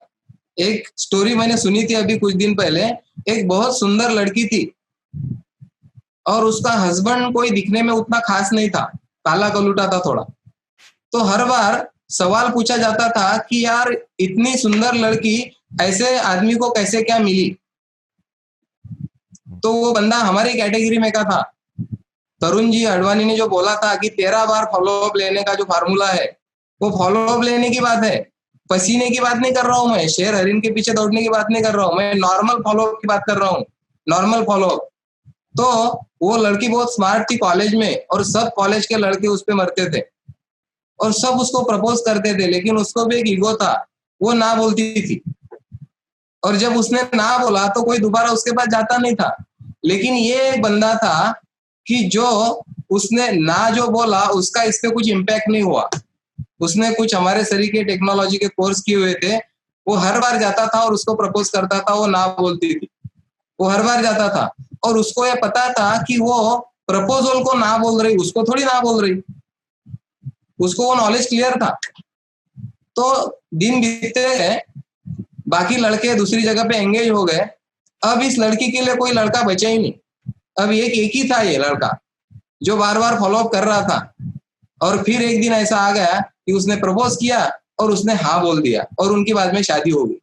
एक स्टोरी मैंने सुनी थी अभी कुछ दिन पहले। एक बहुत सुंदर लड़की थी और उसका हस्बैंड कोई दिखने में उतना खास नहीं था, काला कलूटा था थोड़ा। तो हर बार सवाल पूछा जाता था कि यार इतनी सुंदर लड़की ऐसे आदमी को कैसे क्या मिली। तो वो बंदा हमारी कैटेगरी में का था। तरुण जी अडवाणी ने जो बोला था कि 13 बार फॉलोअप लेने का जो फार्मूला है, वो फॉलोअप लेने की बात है, पसीने की बात नहीं कर रहा हूं मैं, शेर हरिन के पीछे दौड़ने की बात नहीं कर रहा हूं मैं, नॉर्मल फॉलोअप की बात कर रहा हूँ। Normal follow up. तो वो लड़की बहुत स्मार्ट थी कॉलेज में, और सब कॉलेज के लड़के उस पर मरते थे और सब उसको प्रपोज करते थे, लेकिन उसको भी एक ईगो था, वो ना बोलती थी। और जब उसने ना बोला तो कोई दोबारा उसके पास जाता नहीं था। लेकिन ये एक बंदा था कि जो उसने ना जो बोला उसका इस पे कुछ इम्पैक्ट नहीं हुआ। उसने कुछ हमारे शरीर के टेक्नोलॉजी के कोर्स किए हुए थे। वो हर बार जाता था और उसको प्रपोज करता था, वो ना बोलती थी। वो हर बार जाता था और उसको ये पता था कि वो प्रपोजल को ना बोल रही, उसको थोड़ी ना बोल रही। उसको वो नॉलेज क्लियर था। तो दिन बीतते गए, बाकी लड़के दूसरी जगह पे एंगेज हो गए। अब इस लड़की के लिए कोई लड़का बचा ही नहीं। अब एक ही था ये लड़का जो बार बार फॉलोअप कर रहा था। और फिर एक दिन ऐसा आ गया कि उसने प्रपोज किया और उसने हाँ बोल दिया और उनकी बाद में शादी हो गई।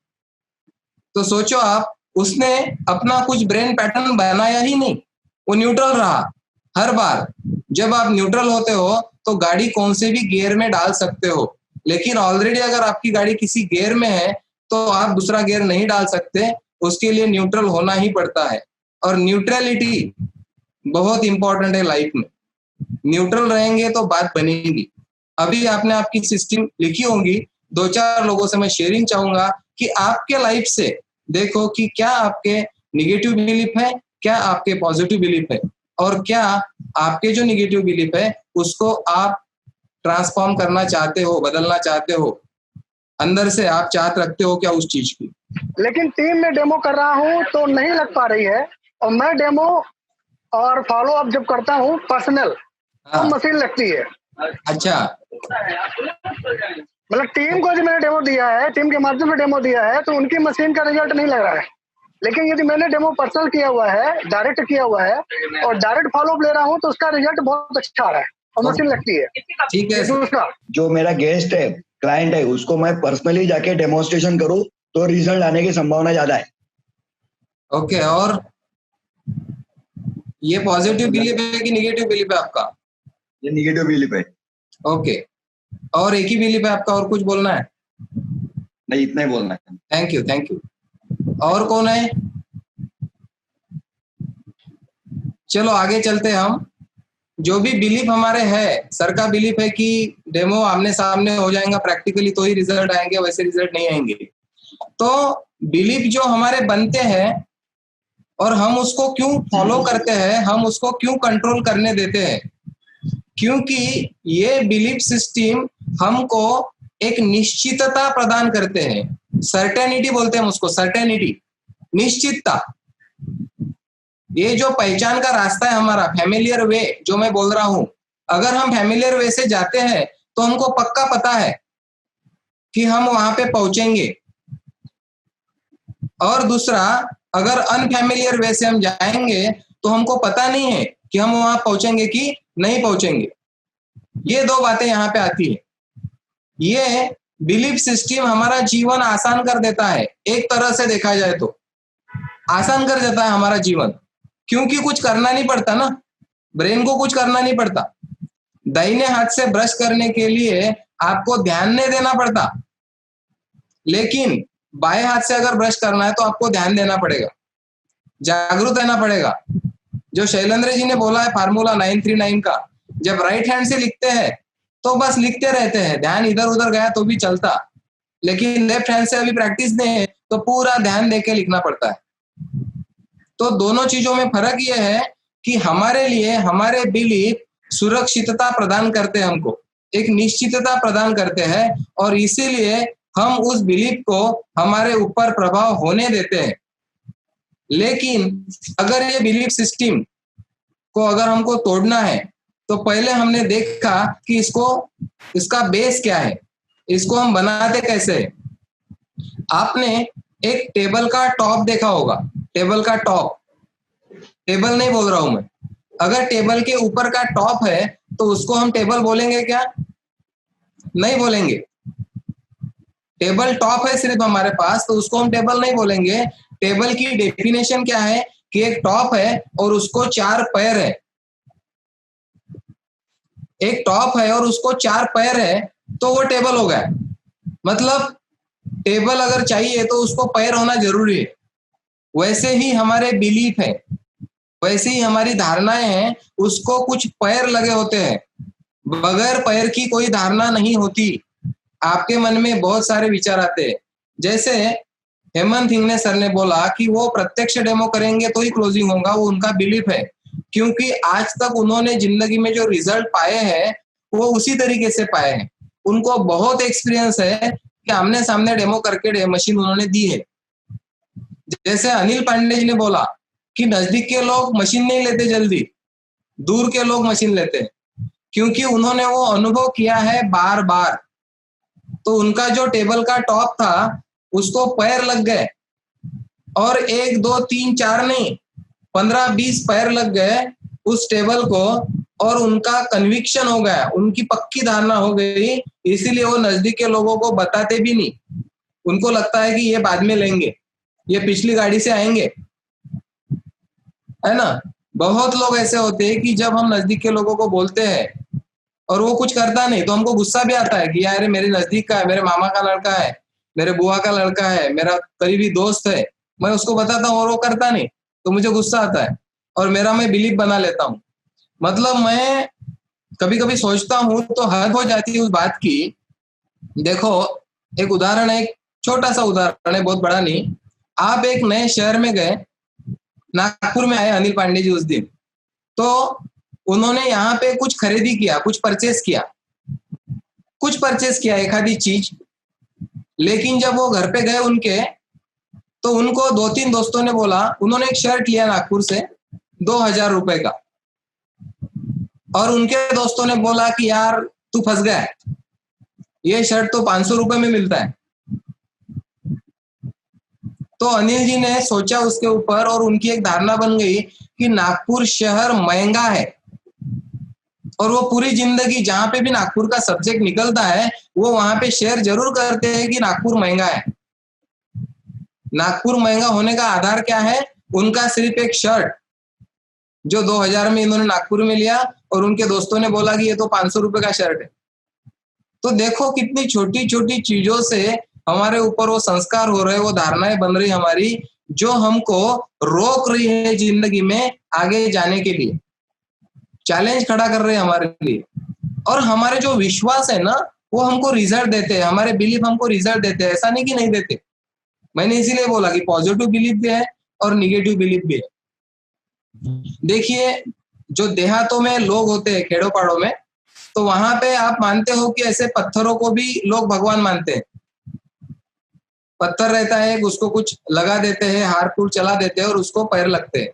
तो सोचो आप, उसने अपना कुछ ब्रेन पैटर्न बनाया ही नहीं, वो न्यूट्रल रहा। हर बार जब आप न्यूट्रल होते हो तो गाड़ी कौन से भी गियर में डाल सकते हो, लेकिन ऑलरेडी अगर आपकी गाड़ी किसी गियर में है तो आप दूसरा गियर नहीं डाल सकते, उसके लिए न्यूट्रल होना ही पड़ता है। और न्यूट्रलिटी बहुत इंपॉर्टेंट है लाइफ में। न्यूट्रल रहेंगे तो बात बनेगी। अभी आपने आपकी सिस्टम लिखी होंगी, 2-4 लोगों से मैं शेयरिंग चाहूंगा कि आपके लाइफ से देखो कि क्या आपके निगेटिव बिलीफ है, क्या आपके पॉजिटिव बिलीफ है, और क्या आपके जो निगेटिव बिलीफ है उसको आप ट्रांसफॉर्म करना चाहते हो, बदलना चाहते हो, अंदर से आप चाहत रखते हो क्या उस चीज की। लेकिन टीम में डेमो कर रहा हूँ तो नहीं लग पा रही है, और मैं डेमो और फॉलो अप जब करता हूँ पर्सनल तो मशीन लगती है। अच्छा, मतलब टीम को जो मैंने डेमो दिया है, टीम के माध्यम से डेमो दिया है, तो उनकी मशीन का रिजल्ट नहीं लग रहा है। लेकिन यदि मैंने डेमो पर्सनल किया हुआ है, डायरेक्ट किया हुआ है और डायरेक्ट फॉलो अप ले रहा हूँ तो उसका रिजल्ट बहुत अच्छा आ रहा है। और मशीन लगती है। ठीक है। दूसरा, जो मेरा गेस्ट है, क्लाइंट है, उसको मैं पर्सनली जाके डेमोन्स्ट्रेशन करूं तो रिजल्ट आने की संभावना ज्यादा है। ओके, और ये पॉजिटिव बिलीफ है कि निगेटिव बिलीफ है आपका? ये निगेटिव बिलीफ है। ओके, और एक ही बिलीफ है आपका, और कुछ बोलना है? नहीं, इतना ही बोलना है। Thank you, thank you. और कौन है? चलो आगे चलते हैं हम। जो भी बिलीफ हमारे है, सर का बिलीफ है कि डेमो आमने सामने हो जाएगा प्रैक्टिकली तो ही रिजल्ट आएंगे, वैसे रिजल्ट नहीं आएंगे। तो बिलीफ जो हमारे बनते हैं और हम उसको क्यों फॉलो करते हैं, हम उसको क्यों कंट्रोल करने देते हैं, क्योंकि ये बिलीफ सिस्टम हमको एक निश्चितता प्रदान करते हैं। सर्टेनिटी बोलते हैं हम उसको, सर्टेनिटी, निश्चितता। ये जो पहचान का रास्ता है हमारा, फैमिलियर वे जो मैं बोल रहा हूं, अगर हम फैमिलियर वे से जाते हैं तो हमको पक्का पता है कि हम वहां पे पहुंचेंगे। और दूसरा, अगर अनफैमिलियर वे से हम जाएंगे तो हमको पता नहीं है कि हम वहां पहुंचेंगे कि नहीं पहुंचेंगे। ये दो बातें यहाँ पे आती है। ये बिलीफ सिस्टम हमारा जीवन आसान कर देता है, एक तरह से देखा जाए तो आसान कर देता है हमारा जीवन, क्योंकि कुछ करना नहीं पड़ता ना, ब्रेन को कुछ करना नहीं पड़ता। दाहिने हाथ से ब्रश करने के लिए आपको ध्यान नहीं देना पड़ता, लेकिन बाएं हाथ से अगर ब्रश करना है तो आपको ध्यान देना पड़ेगा, जागरूक रहना पड़ेगा। जो शैलेंद्र जी ने बोला है फार्मूला 939 का, जब राइट हैंड से लिखते हैं तो बस लिखते रहते हैं, ध्यान इधर उधर गया तो भी चलता, लेकिन लेफ्ट हैंड से अभी प्रैक्टिस नहीं है तो पूरा ध्यान देके लिखना पड़ता है। तो दोनों चीजों में फर्क यह है कि हमारे लिए हमारे बिलीफ सुरक्षितता प्रदान करते हैं, हमको एक निश्चितता प्रदान करते हैं, और इसीलिए हम उस बिलीफ को हमारे ऊपर प्रभाव होने देते हैं। लेकिन अगर ये बिलीफ सिस्टम को अगर हमको तोड़ना है तो पहले हमने देखा कि इसका बेस क्या है, इसको हम बनाते कैसे है। आपने एक टेबल का टॉप देखा होगा, टेबल का टॉप, टेबल नहीं बोल रहा हूं मैं, अगर टेबल के ऊपर का टॉप है तो उसको हम टेबल बोलेंगे क्या? नहीं बोलेंगे। टेबल टॉप है सिर्फ हमारे पास तो उसको हम टेबल नहीं बोलेंगे। टेबल की डेफिनेशन क्या है कि एक टॉप है और उसको 4 पैर है, एक टॉप है और उसको 4 पैर है तो वो टेबल हो गया। मतलब टेबल अगर चाहिए तो उसको पैर होना जरूरी है। वैसे ही हमारे बिलीफ है, वैसे ही हमारी धारणाएं हैं, उसको कुछ पैर लगे होते हैं। बगैर पैर की कोई धारणा नहीं होती। आपके मन में बहुत सारे विचार आते हैं, जैसे हेमंत हिंगने सर ने बोला कि वो प्रत्यक्ष डेमो करेंगे तो ही क्लोजिंग होगा, वो उनका बिलीफ है, क्योंकि आज तक उन्होंने जिंदगी में जो रिजल्ट पाए हैं वो उसी तरीके से पाए हैं। उनको बहुत एक्सपीरियंस है कि आमने सामने डेमो करके मशीन उन्होंने दी है। जैसे अनिल पांडे जी ने बोला कि नजदीक के लोग मशीन नहीं लेते जल्दी, दूर के लोग मशीन लेते हैं, क्योंकि उन्होंने वो अनुभव किया है बार बार। तो उनका जो टेबल का टॉप था उसको पैर लग गए, और 1 2 3 4 नहीं 15-20 पैर लग गए उस टेबल को, और उनका कन्विक्शन हो गया, उनकी पक्की धारणा हो गई। इसीलिए वो नजदीक के लोगों को बताते भी नहीं, उनको लगता है कि ये बाद में लेंगे, ये पिछली गाड़ी से आएंगे, है ना। बहुत लोग ऐसे होते हैं कि जब हम नजदीक के लोगों को बोलते हैं और वो कुछ करता नहीं तो हमको गुस्सा भी आता है कि यार मेरे नजदीक का है, मेरे मामा का लड़का है, मेरे बुआ का लड़का है, मेरा करीबी दोस्त है, मैं उसको बताता हूँ और वो करता नहीं तो मुझे गुस्सा आता है और मैं बिलीव बना लेता हूँ। मतलब मैं कभी कभी सोचता हूँ तो हद हो जाती है उस बात की। देखो एक उदाहरण है, एक छोटा सा उदाहरण है, बहुत बड़ा नहीं। आप एक नए शहर में गए, नागपुर में आए अनिल पांडे जी उस दिन, तो उन्होंने यहाँ पे कुछ खरीदी किया, कुछ परचेस किया एक आधी चीज, लेकिन जब वो घर पे गए उनके, तो उनको 2-3 दोस्तों ने बोला, उन्होंने एक शर्ट लिया नागपुर से 2000 रुपए का, और उनके दोस्तों ने बोला कि यार तू फंस गया है, ये शर्ट तो 500 रुपए में मिलता है। तो अनिल जी ने सोचा उसके ऊपर और उनकी एक धारणा बन गई कि नागपुर शहर महंगा है, और वो पूरी जिंदगी जहां पे भी नागपुर का सब्जेक्ट निकलता है वो वहां पे शेयर जरूर करते हैं कि नागपुर महंगा है। नागपुर महंगा होने का आधार क्या है? उनका सिर्फ एक शर्ट जो 2000 में इन्होंने नागपुर में लिया और उनके दोस्तों ने बोला कि ये तो 500 रुपए का शर्ट है। तो देखो कितनी छोटी छोटी चीजों से हमारे ऊपर वो संस्कार हो रहे, वो धारणाएं बन रही हमारी, जो हमको रोक रही है जिंदगी में आगे जाने के लिए, चैलेंज खड़ा कर रहे हैं हमारे लिए। और हमारे जो विश्वास है ना वो हमको रिजल्ट देते हैं, हमारे बिलीफ हमको रिजल्ट देते हैं, ऐसा नहीं कि नहीं देते। मैंने इसीलिए बोला कि पॉजिटिव बिलीफ भी है और निगेटिव बिलीफ भी है। देखिए जो देहातों में लोग होते हैं, खेड़ों पाड़ों में, तो वहां पे आप मानते हो कि ऐसे पत्थरों को भी लोग भगवान मानते हैं। पत्थर रहता है, उसको कुछ लगा देते हैं, हार फूल चला देते हैं और उसको पैर लगते हैं,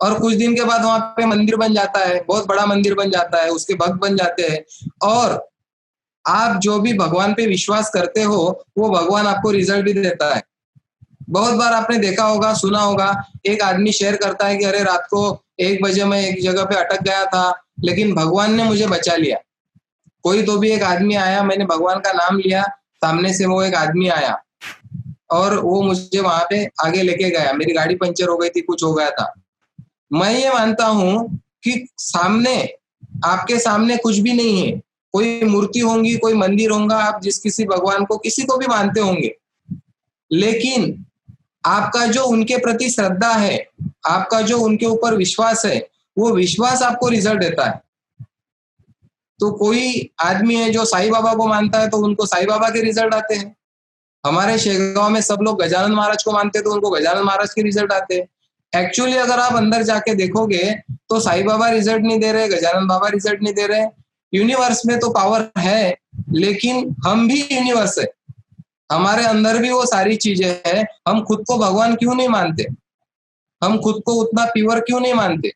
और कुछ दिन के बाद वहां पे मंदिर बन जाता है, बहुत बड़ा मंदिर बन जाता है, उसके भक्त बन जाते हैं। और आप जो भी भगवान पे विश्वास करते हो वो भगवान आपको रिजल्ट भी देता है। बहुत बार आपने देखा होगा, सुना होगा, एक आदमी शेयर करता है कि अरे रात को 1 बजे मैं एक जगह पे अटक गया था लेकिन भगवान ने मुझे बचा लिया। कोई तो भी एक आदमी आया, मैंने भगवान का नाम लिया, सामने से वो एक आदमी आया और वो मुझे वहां पे आगे लेके गया। मेरी गाड़ी पंचर हो गई थी, कुछ हो गया था। मैं ये मानता हूं कि सामने, आपके सामने कुछ भी नहीं है, कोई मूर्ति होंगी, कोई मंदिर होगा, आप जिस किसी भगवान को, किसी को भी मानते होंगे, लेकिन आपका जो उनके प्रति श्रद्धा है, आपका जो उनके ऊपर विश्वास है, वो विश्वास आपको रिजल्ट देता है। तो कोई आदमी है जो साईं बाबा को मानता है तो उनको साईं बाबा के रिजल्ट आते हैं। हमारे शेगांव में सब लोग गजानन महाराज को मानते हैं तो उनको गजानन महाराज के रिजल्ट आते हैं। एक्चुअली अगर आप अंदर जाके देखोगे तो साईं बाबा रिजल्ट नहीं दे रहे, गजानन बाबा रिजल्ट नहीं दे रहे। यूनिवर्स में तो पावर है, लेकिन हम भी यूनिवर्स है, हमारे अंदर भी वो सारी चीजें हैं। हम खुद को भगवान क्यों नहीं मानते? हम खुद को उतना प्योर क्यों नहीं मानते?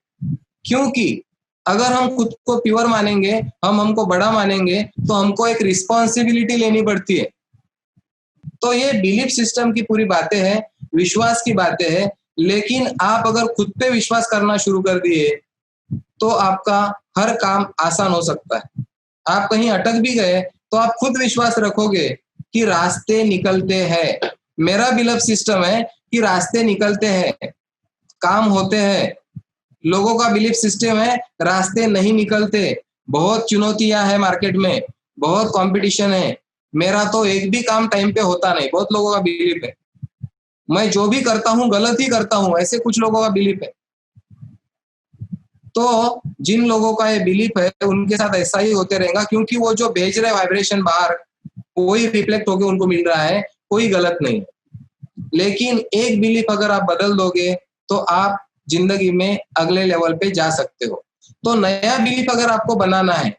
क्योंकि अगर हम खुद को प्योर मानेंगे, हम हमको बड़ा मानेंगे, तो हमको एक रिस्पॉन्सिबिलिटी लेनी पड़ती है। तो ये बिलीफ सिस्टम की पूरी बातें हैं, विश्वास की बातें हैं। लेकिन आप अगर खुद पे विश्वास करना शुरू कर दिए तो आपका हर काम आसान हो सकता है। आप कहीं अटक भी गए तो आप खुद विश्वास रखोगे कि रास्ते निकलते हैं। मेरा बिलीफ सिस्टम है कि रास्ते निकलते हैं, काम होते हैं। लोगों का बिलीफ सिस्टम है रास्ते नहीं निकलते, बहुत चुनौतियां हैं मार्केट में, बहुत कंपटीशन है, मेरा तो एक भी काम टाइम पे होता नहीं, बहुत लोगों का बिलीफ है। मैं जो भी करता हूं गलत ही करता हूं, ऐसे कुछ लोगों का बिलीफ है। तो जिन लोगों का ये बिलीफ है उनके साथ ऐसा ही होते रहेगा, क्योंकि वो जो भेज रहे वाइब्रेशन बाहर वही रिफ्लेक्ट होके उनको मिल रहा है, कोई गलत नहीं। लेकिन एक बिलीफ अगर आप बदल दोगे तो आप जिंदगी में अगले लेवल पे जा सकते हो। तो नया बिलीफ अगर आपको बनाना है,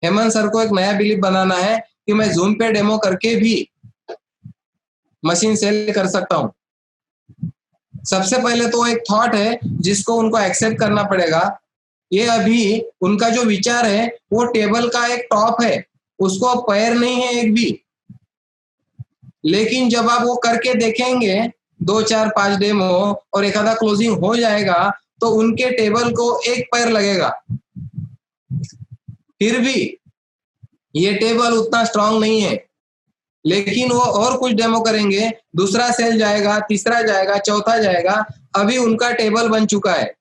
हेमंत सर को एक नया बिलीफ बनाना है कि मैं जूम पे डेमो करके भी मशीन सेल कर सकता हूं। सबसे पहले तो एक थॉट है जिसको उनको एक्सेप्ट करना पड़ेगा। ये अभी उनका जो विचार है वो टेबल का एक टॉप है, उसको पैर नहीं है एक भी। लेकिन जब आप वो करके देखेंगे 2, 4, 5 डेमो और एक आधा क्लोजिंग हो जाएगा तो उनके टेबल को एक पैर लगेगा। फिर भी ये टेबल उतना स्ट्रांग नहीं है, लेकिन वो और कुछ डेमो करेंगे, दूसरा सेल जाएगा, तीसरा जाएगा, चौथा जाएगा। अभी उनका टेबल बन चुका है,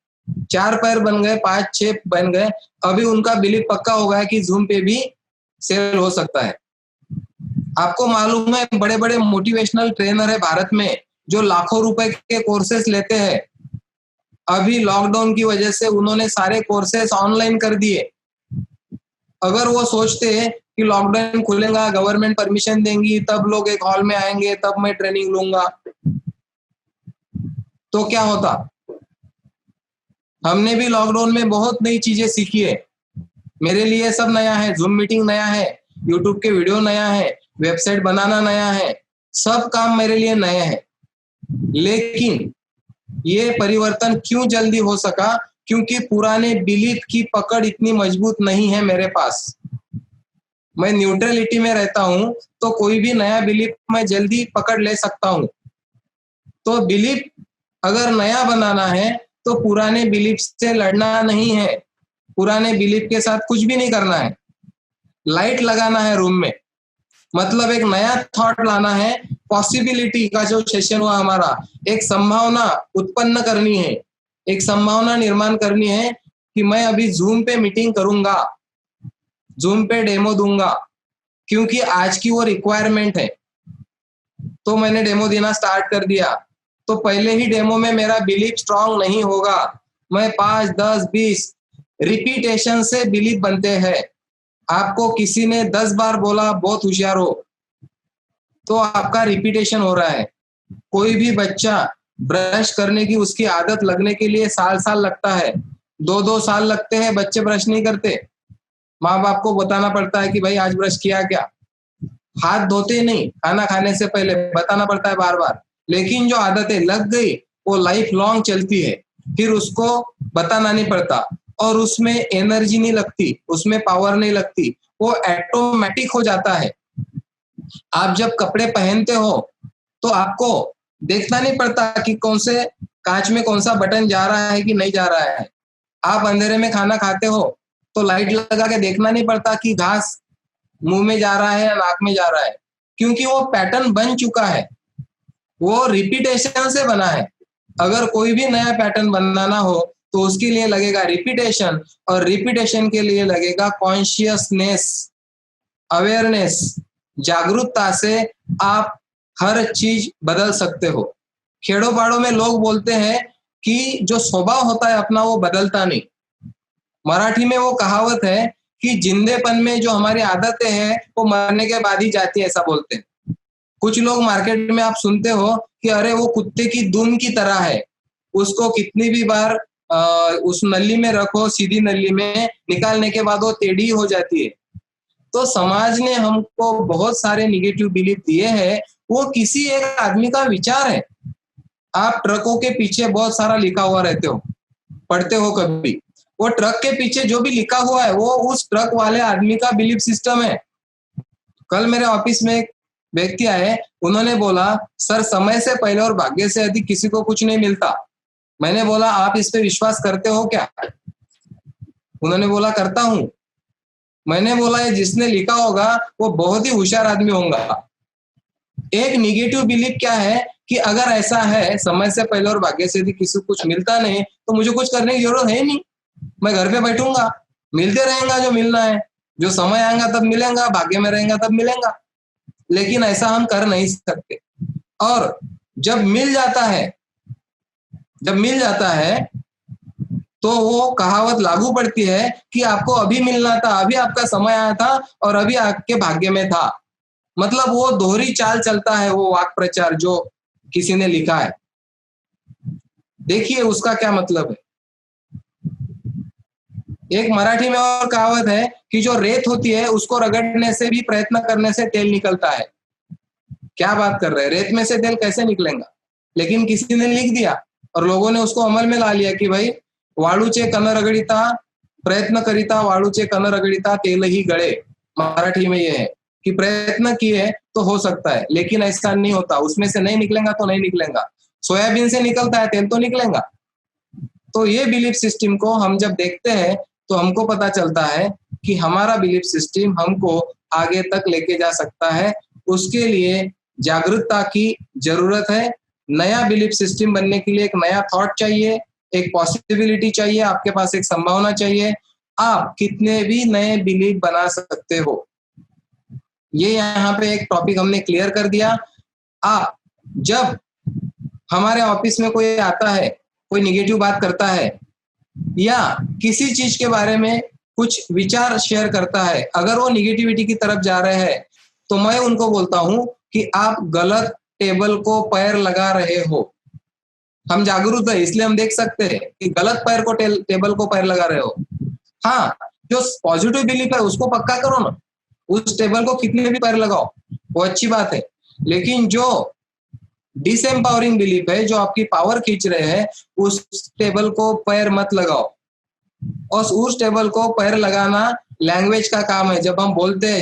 4 पैर बन गए, 5, 6 बन गए। अभी उनका बिलीफ पक्का हो गया कि जूम पे भी सेल हो सकता है। आपको मालूम है बड़े बड़े मोटिवेशनल ट्रेनर है भारत में जो लाखों रुपए के कोर्सेस लेते हैं। अभी लॉकडाउन की वजह से उन्होंने सारे कोर्सेस ऑनलाइन कर दिए। अगर वो सोचते कि लॉकडाउन खुलेगा, गवर्नमेंट परमिशन देंगी, तब लोग एक हॉल में आएंगे, तब मैं ट्रेनिंग लूंगा, तो क्या होता? हमने भी लॉकडाउन में बहुत नई चीजें सीखी है। मेरे लिए सब नया है, जूम मीटिंग नया है, यूट्यूब के वीडियो नया है, वेबसाइट बनाना नया है, सब काम मेरे लिए नए हैं। लेकिन ये परिवर्तन क्यों जल्दी हो सका? क्योंकि पुराने बिलीफ की पकड़ इतनी मजबूत नहीं है मेरे पास। मैं न्यूट्रलिटी में रहता हूं तो कोई भी नया बिलीफ मैं जल्दी पकड़ ले सकता हूं। तो बिलीफ अगर नया बनाना है तो पुराने बिलीफ से लड़ना नहीं है, पुराने बिलीफ के साथ कुछ भी नहीं करना है, लाइट लगाना है रूम में, मतलब एक नया थॉट लाना है, पॉसिबिलिटी का जो सेशन हुआ हमारा, एक संभावना उत्पन्न करनी है, एक संभावना निर्माण करनी है कि मैं अभी जूम पे मीटिंग करूंगा, जूम पे डेमो दूंगा, क्योंकि आज की वो रिक्वायरमेंट है। तो मैंने डेमो देना स्टार्ट कर दिया। तो पहले ही डेमो में मेरा बिलीफ स्ट्रांग नहीं होगा, मैं 5, 10, 20 रिपीटेशन से बिलीफ बनते हैं। आपको किसी ने 10 बार बोला बहुत होशियार हो, तो आपका रिपीटेशन हो रहा है। कोई भी बच्चा ब्रश करने की उसकी आदत लगने के लिए साल लगता है, 2-2 साल लगते हैं, बच्चे ब्रश नहीं करते। माँ बाप को बताना पड़ता है कि भाई आज ब्रश किया क्या, हाथ धोते नहीं, खाना खाने से पहले बताना पड़ता है बार बार। लेकिन जो आदतें लग गई वो लाइफ लॉन्ग चलती है, फिर उसको बताना नहीं पड़ता और उसमें एनर्जी नहीं लगती, उसमें पावर नहीं लगती, वो ऑटोमेटिक हो जाता है। आप जब कपड़े पहनते हो तो आपको देखना नहीं पड़ता कि कौन से कांच में कौन सा बटन जा रहा है कि नहीं जा रहा है। आप अंधेरे में खाना खाते हो तो लाइट लगा के देखना नहीं पड़ता कि घास मुंह में जा रहा है या नाक में जा रहा है, क्योंकि वो पैटर्न बन चुका है, वो रिपीटेशन से बना है। अगर कोई भी नया पैटर्न बनाना हो तो उसके लिए लगेगा रिपीटेशन, और रिपीटेशन के लिए लगेगा कॉन्शियसनेस, अवेयरनेस। जागरूकता से आप हर चीज बदल सकते हो। खेड़ों पाड़ों में लोग बोलते हैं कि जो स्वभाव होता है अपना वो बदलता नहीं। मराठी में वो कहावत है कि जिंदेपन में जो हमारी आदतें हैं वो मरने के बाद ही जाती है, ऐसा बोलते हैं। कुछ लोग मार्केट में आप सुनते हो कि अरे वो कुत्ते की दुम की तरह है, उसको कितनी भी बार उस नली में रखो, सीधी नली में, निकालने के बाद वो टेढ़ी हो जाती है। तो समाज ने हमको बहुत सारे निगेटिव बिलीफ दिए हैं, वो किसी एक आदमी का विचार है। आप ट्रकों के पीछे बहुत सारा लिखा हुआ रहते हो, पढ़ते हो कभी, वो ट्रक के पीछे जो भी लिखा हुआ है वो उस ट्रक वाले आदमी का बिलीफ सिस्टम है। कल मेरे ऑफिस में एक व्यक्ति आए, उन्होंने बोला सर समय से पहले और भाग्य से अधिक किसी को कुछ नहीं मिलता। मैंने बोला आप इस पे विश्वास करते हो क्या? उन्होंने बोला करता हूं। मैंने बोला ये जिसने लिखा होगा वो बहुत ही होशियार आदमी होगा। एक निगेटिव बिलीफ क्या है कि अगर ऐसा है समय से पहले और भाग्य से अधिक किसी को कुछ मिलता नहीं तो मुझे कुछ करने की जरूरत है नहीं, मैं घर पे बैठूंगा, मिलते रहेगा जो मिलना है, जो समय आएगा तब मिलेगा, भाग्य में रहेगा तब मिलेगा। लेकिन ऐसा हम कर नहीं सकते। और जब मिल जाता है तो वो कहावत लागू पड़ती है कि आपको अभी मिलना था, अभी आपका समय आया था और अभी आपके भाग्य में था। मतलब वो दोहरी चाल चलता है, वो वाक प्रचार जो किसी ने लिखा है। देखिए उसका क्या मतलब है। एक मराठी में और कहावत है कि जो रेत होती है उसको रगड़ने से भी, प्रयत्न करने से तेल निकलता है। क्या बात कर रहे हैं, रेत में से तेल कैसे निकलेगा? लेकिन किसी ने लिख दिया और लोगों ने उसको अमल में ला लिया कि भाई वाळूचे कण रगड़िता, प्रयत्न करिता वाळूचे कण रगड़िता तेल ही गळे। मराठी में ये है कि प्रयत्न किए तो हो सकता है, लेकिन ऐसा नहीं होता, उसमें से नहीं निकलेगा तो नहीं निकलेगा। सोयाबीन से निकलता है तेल तो निकलेगा। तो ये बिलीफ सिस्टम को हम जब देखते हैं तो हमको पता चलता है कि हमारा बिलीफ सिस्टम हमको आगे तक लेके जा सकता है। उसके लिए जागरूकता की जरूरत है। नया बिलीफ सिस्टम बनने के लिए एक नया थॉट चाहिए, एक पॉसिबिलिटी चाहिए, आपके पास एक संभावना चाहिए। आप कितने भी नए बिलीफ बना सकते हो। ये यहाँ पे एक टॉपिक हमने क्लियर कर दिया। आप जब हमारे ऑफिस में कोई आता है, कोई निगेटिव बात करता है या किसी चीज के बारे में कुछ विचार शेयर करता है, अगर वो निगेटिविटी की तरफ जा रहे हैं तो मैं उनको बोलता हूं कि आप गलत टेबल को पैर लगा रहे हो। हम जागरूक है इसलिए हम देख सकते हैं कि गलत पैर को टेबल को पैर लगा रहे हो। हाँ, जो पॉजिटिव बिलीफ है उसको पक्का करो ना, उस टेबल को कितने भी पैर लगाओ, वो अच्छी बात है। लेकिन जो डिसएम्पावरिंग बिलीफ है, जो आपकी पावर खींच रहे हैं, उस टेबल को पैर मत लगाओ। और उस टेबल को पैर लगाना लैंग्वेज का काम है। जब हम बोलते हैं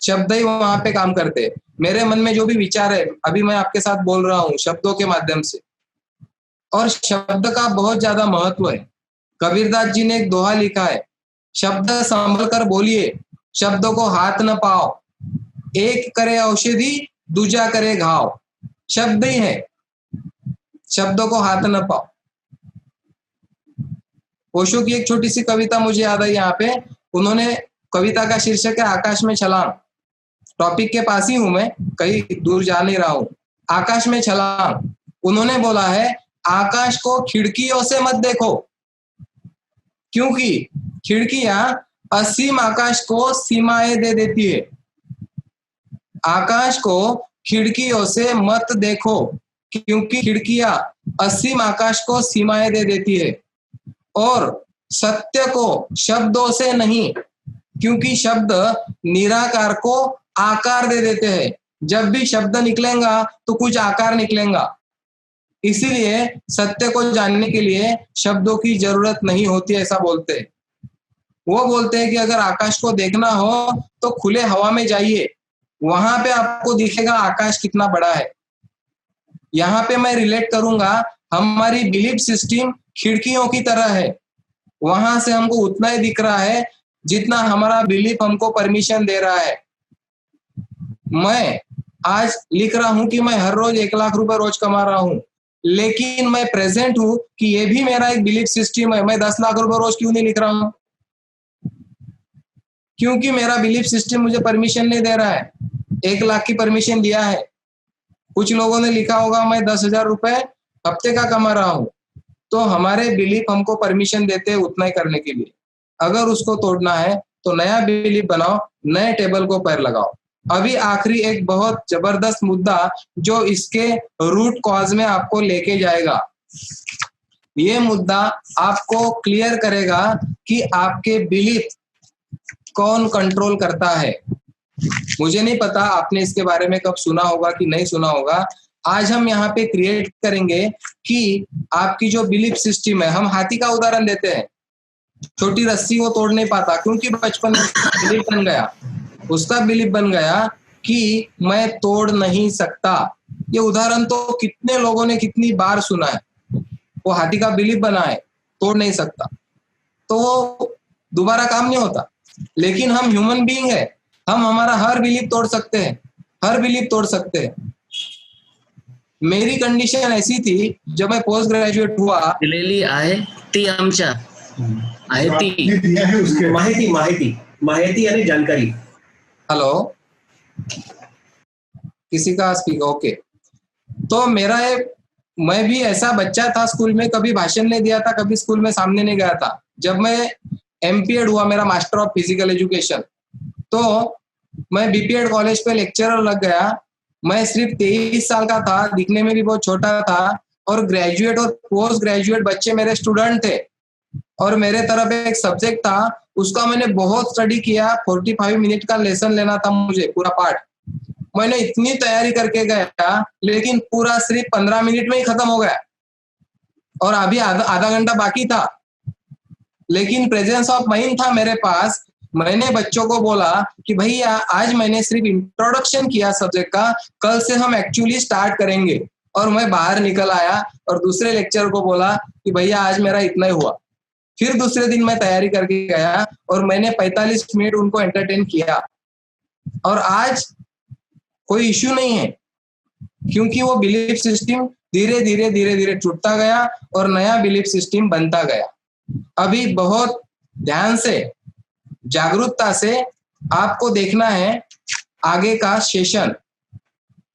शब्द ही वहां पे काम करते हैं। मेरे मन में जो भी विचार है अभी मैं आपके साथ बोल रहा हूँ शब्दों के माध्यम से, और शब्द का बहुत ज्यादा महत्व है। कबीरदास जी ने एक दोहा लिखा है, शब्द संभल कर बोलिए, शब्दों को हाथ न पाओ, एक करे औषधि दूजा करे घाव। शब्द ही है, शब्दों को हाथ न पाओ। ओशो की एक छोटी सी कविता मुझे याद है यहाँ पे। उन्होंने, कविता का शीर्षक है आकाश में छलांग। टॉपिक के पास ही हूं मैं, कहीं दूर जा नहीं रहा हूं। आकाश में छलांग। उन्होंने बोला है, आकाश को खिड़कियों से मत देखो, क्योंकि खिड़कियां असीम आकाश को सीमाएं दे देती है। आकाश को खिड़कियों से मत देखो, क्योंकि खिड़कियां असीम आकाश को सीमाएं दे देती है। और सत्य को शब्दों से नहीं, क्योंकि शब्द निराकार को आकार दे देते हैं। जब भी शब्द निकलेगा तो कुछ आकार निकलेगा। इसीलिए सत्य को जानने के लिए शब्दों की जरूरत नहीं होती, ऐसा बोलते हैं। वो बोलते हैं कि अगर आकाश को देखना हो तो खुले हवा में जाइए, वहां पे आपको दिखेगा आकाश कितना बड़ा है। यहाँ पे मैं रिलेट करूंगा, हमारी बिलीफ सिस्टम खिड़कियों की तरह है। वहां से हमको उतना ही दिख रहा है जितना हमारा बिलीफ हमको परमिशन दे रहा है। मैं आज लिख रहा हूं कि मैं हर रोज 1 लाख रुपए रोज कमा रहा हूं, लेकिन मैं प्रेजेंट हूं कि ये भी मेरा एक बिलीफ सिस्टम है। मैं 10 लाख रुपए रोज क्यों नहीं लिख रहा हूं? क्योंकि मेरा बिलीफ सिस्टम मुझे परमिशन नहीं दे रहा है। 1 लाख की परमिशन दिया है। कुछ लोगों ने लिखा होगा मैं 10,000 रुपए हफ्ते का कमा रहा हूं। तो हमारे बिलीफ हमको परमिशन देते हैं उतना ही करने के लिए। अगर उसको तोड़ना है तो नया बिलीफ बनाओ, नए टेबल को पैर लगाओ। अभी आखिरी एक बहुत जबरदस्त मुद्दा जो इसके रूट कॉज में आपको लेके जाएगा। ये मुद्दा आपको क्लियर करेगा कि आपके बिलीफ कौन कंट्रोल करता है। मुझे नहीं पता आपने इसके बारे में कब सुना होगा कि नहीं सुना होगा। आज हम यहाँ पे क्रिएट करेंगे कि आपकी जो बिलीफ सिस्टम है, हम हाथी का उदाहरण देते हैं। छोटी रस्सी वो तोड़ नहीं पाता क्योंकि बचपन में बिलीफ बन गया, उसका बिलीफ बन गया कि मैं तोड़ नहीं सकता। ये उदाहरण तो कितने लोगों ने कितनी बार सुना है। वो हाथी का बिलीफ बना है, तोड़ नहीं सकता, तो वो दोबारा काम नहीं होता। लेकिन हम ह्यूमन बीइंग है, हम हमारा हर बिलीफ तोड़ सकते हैं, हर बिलीफ तोड़ सकते हैं। मेरी कंडीशन ऐसी थी जब मैं पोस्ट ग्रेजुएट हुआ। दिलेली आहे ती आमच्या आहे ती माहिती आणि जानकारी। हेलो, किसी का स्पीकर? ओके। तो मैं भी ऐसा बच्चा था, स्कूल में कभी भाषण नहीं दिया था, कभी स्कूल में सामने नहीं गया था। जब मैं एमपीएड हुआ, मेरा मास्टर ऑफ फिजिकल एजुकेशन, तो मैं बीपीएड कॉलेज पे लेक्चरर लग गया। मैं सिर्फ 23 साल का था, दिखने में भी बहुत छोटा था, और ग्रेजुएट और पोस्ट ग्रेजुएट बच्चे मेरे स्टूडेंट थे। और मेरे तरफ एक सब्जेक्ट था, उसका मैंने बहुत स्टडी किया। 45 मिनट का लेसन लेना था मुझे, पूरा पार्ट। मैंने इतनी तैयारी करके गया, लेकिन पूरा सिर्फ 15 मिनट में ही खत्म हो गया, और अभी आधा घंटा बाकी था। लेकिन प्रेजेंस ऑफ माइंड था मेरे पास। मैंने बच्चों को बोला कि भैया आज मैंने सिर्फ इंट्रोडक्शन किया सब्जेक्ट का, कल से हम एक्चुअली स्टार्ट करेंगे। और मैं बाहर निकल आया और दूसरे लेक्चर को बोला कि भैया आज मेरा इतना ही हुआ। फिर दूसरे दिन मैं तैयारी करके गया और मैंने 45 मिनट उनको एंटरटेन किया। और आज कोई इश्यू नहीं है, क्योंकि वो बिलीफ सिस्टम धीरे धीरे टूटता गया और नया बिलीफ सिस्टम बनता गया। अभी बहुत ध्यान से, जागरूकता से आपको देखना है आगे का सेशन।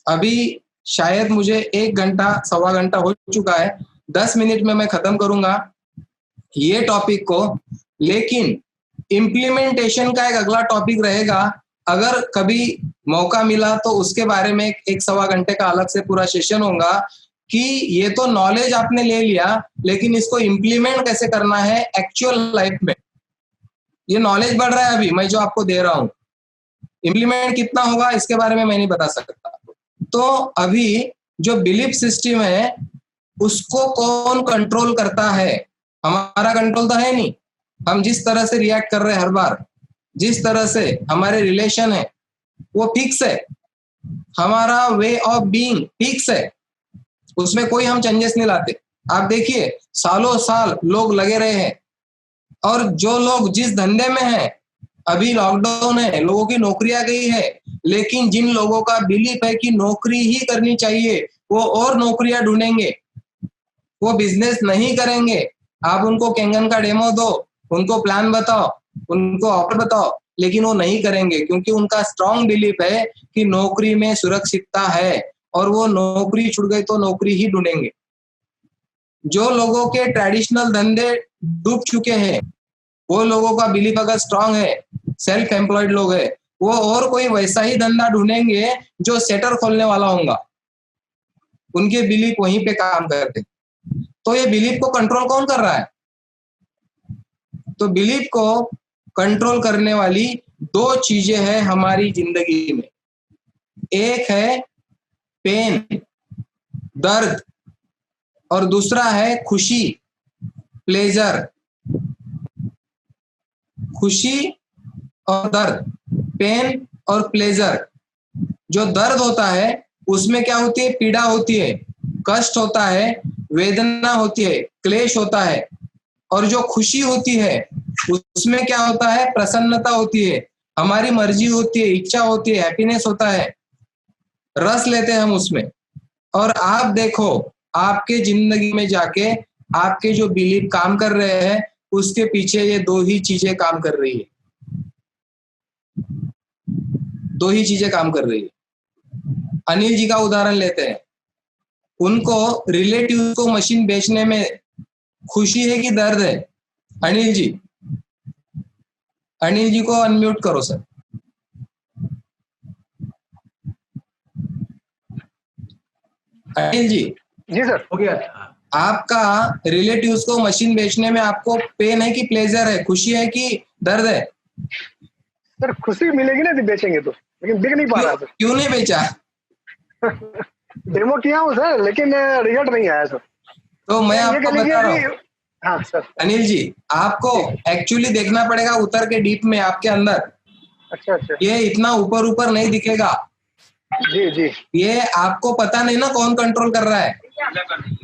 अभी शायद मुझे 1 घंटा, सवा घंटा हो चुका है। 10 मिनट में मैं खत्म करूंगा ये टॉपिक को। लेकिन इम्प्लीमेंटेशन का एक अगला टॉपिक रहेगा। अगर कभी मौका मिला तो उसके बारे में 1 सवा घंटे का अलग से पूरा सेशन होगा कि ये तो नॉलेज आपने ले लिया, लेकिन इसको इम्प्लीमेंट कैसे करना है एक्चुअल लाइफ में। ये नॉलेज बढ़ रहा है अभी, मैं जो आपको दे रहा हूं। इम्प्लीमेंट कितना होगा इसके बारे में मैं नहीं बता सकता। तो अभी जो बिलीफ सिस्टम है उसको कौन कंट्रोल करता है? हमारा कंट्रोल तो है नहीं। हम जिस तरह से रिएक्ट कर रहे हैं हर बार, जिस तरह से हमारे रिलेशन है वो फिक्स है। हमारा वे ऑफ बीइंग फिक्स है, उसमें कोई हम चेंजेस नहीं लाते। आप देखिए सालों साल लोग लगे रहे हैं, और जो लोग जिस धंधे में है, अभी लॉकडाउन है, लोगों की नौकरियां गई है, लेकिन जिन लोगों का बिलीफ है कि नौकरी ही करनी चाहिए, वो और नौकरियां ढूंढेंगे, वो बिजनेस नहीं करेंगे। आप उनको कैंगन का डेमो दो, उनको प्लान बताओ, उनको ऑफर बताओ, लेकिन वो नहीं करेंगे, क्योंकि उनका स्ट्रांग बिलीफ है कि नौकरी में सुरक्षितता है, और वो नौकरी छूट गई तो नौकरी ही ढूंढेंगे। जो लोगों के ट्रेडिशनल धंधे डूब चुके हैं, वो लोगों का बिलीफ अगर स्ट्रांग है, सेल्फ एम्प्लॉयड लोग है, वो और कोई वैसा ही धंधा ढूंढेंगे जो सेटर खोलने वाला होगा। उनके बिलीफ वहीं पे काम करते। तो ये बिलीफ को कंट्रोल कौन कर रहा है? तो बिलीफ को कंट्रोल करने वाली दो चीजें हैं हमारी जिंदगी में। एक है पेन, दर्द, और दूसरा है खुशी, प्लेजर। खुशी और दर्द, पेन और प्लेजर। जो दर्द होता है उसमें क्या होती है? पीड़ा होती है, कष्ट होता है, वेदना होती है, क्लेश होता है। और जो खुशी होती है उसमें क्या होता है? प्रसन्नता होती है, हमारी मर्जी होती है, इच्छा होती है, हैप्पीनेस होता है, रस लेते हैं हम उसमें। और आप देखो, आपके जिंदगी में जाके आपके जो बिलीफ काम कर रहे हैं, उसके पीछे ये दो ही चीजें काम कर रही है, दो ही चीजें काम कर रही है। अनिल जी का उदाहरण लेते हैं, उनको रिलेटिव को मशीन बेचने में खुशी है कि दर्द है? अनिल जी, अनिल जी को अनम्यूट करो सर। अनिल जी। जी सर। हो गया। आपका रिलेटिव्स को मशीन बेचने में आपको पेन है कि प्लेजर है, खुशी है कि दर्द है? सर खुशी मिलेगी ना बेचेंगे तो, लेकिन बिक नहीं पा रहा सर। क्यों नहीं बेचा? डेमो किया हूँ सर, लेकिन रिजल्ट नहीं आया सर। तो मैं आपको बता रहा हूँ। हाँ सर। अनिल जी, आपको एक्चुअली देखना पड़ेगा उतर के डीप में, आपके अंदर। अच्छा अच्छा। ये इतना ऊपर ऊपर नहीं दिखेगा। जी जी। ये आपको पता नहीं ना कौन कंट्रोल कर रहा है।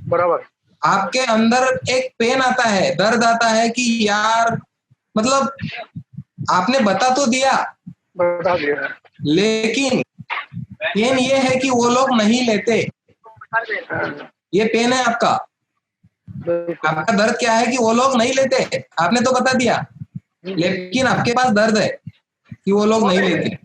बराबर। आपके अंदर एक पेन आता है, दर्द आता है कि यार, मतलब आपने बता तो दिया, लेकिन पेन ये है कि वो लोग नहीं लेते। ये पेन है आपका। आपका दर्द क्या है कि वो लोग नहीं लेते। आपने तो बता दिया, लेकिन आपके पास दर्द है कि वो लोग नहीं लेते।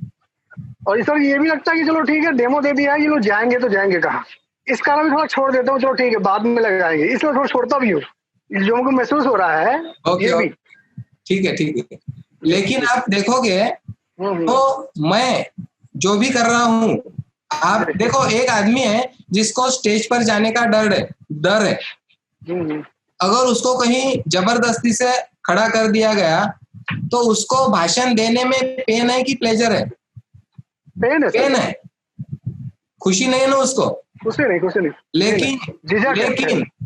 और सर ये भी लगता है कि चलो ठीक है, डेमो दे दिया है, ये लोग जाएंगे तो जाएंगे कहाँ, इस कारण भी थोड़ा छोड़ देता हूँ। चलो ठीक है, बाद में लगाएंगे, इसलिए थोड़ा छोड़ता भी हूँ, जो मुझको महसूस हो रहा है। ओके, ठीक है ठीक है। लेकिन आप देखोगे तो मैं जो भी कर रहा हूँ, आप देखो, एक आदमी है जिसको स्टेज पर जाने का डर है। अगर उसको कहीं जबरदस्ती से खड़ा कर दिया गया तो उसको भाषण देने में पेन है कि प्लेजर है? पेन है, खुशी नहीं है ना उसको। खुशी नहीं।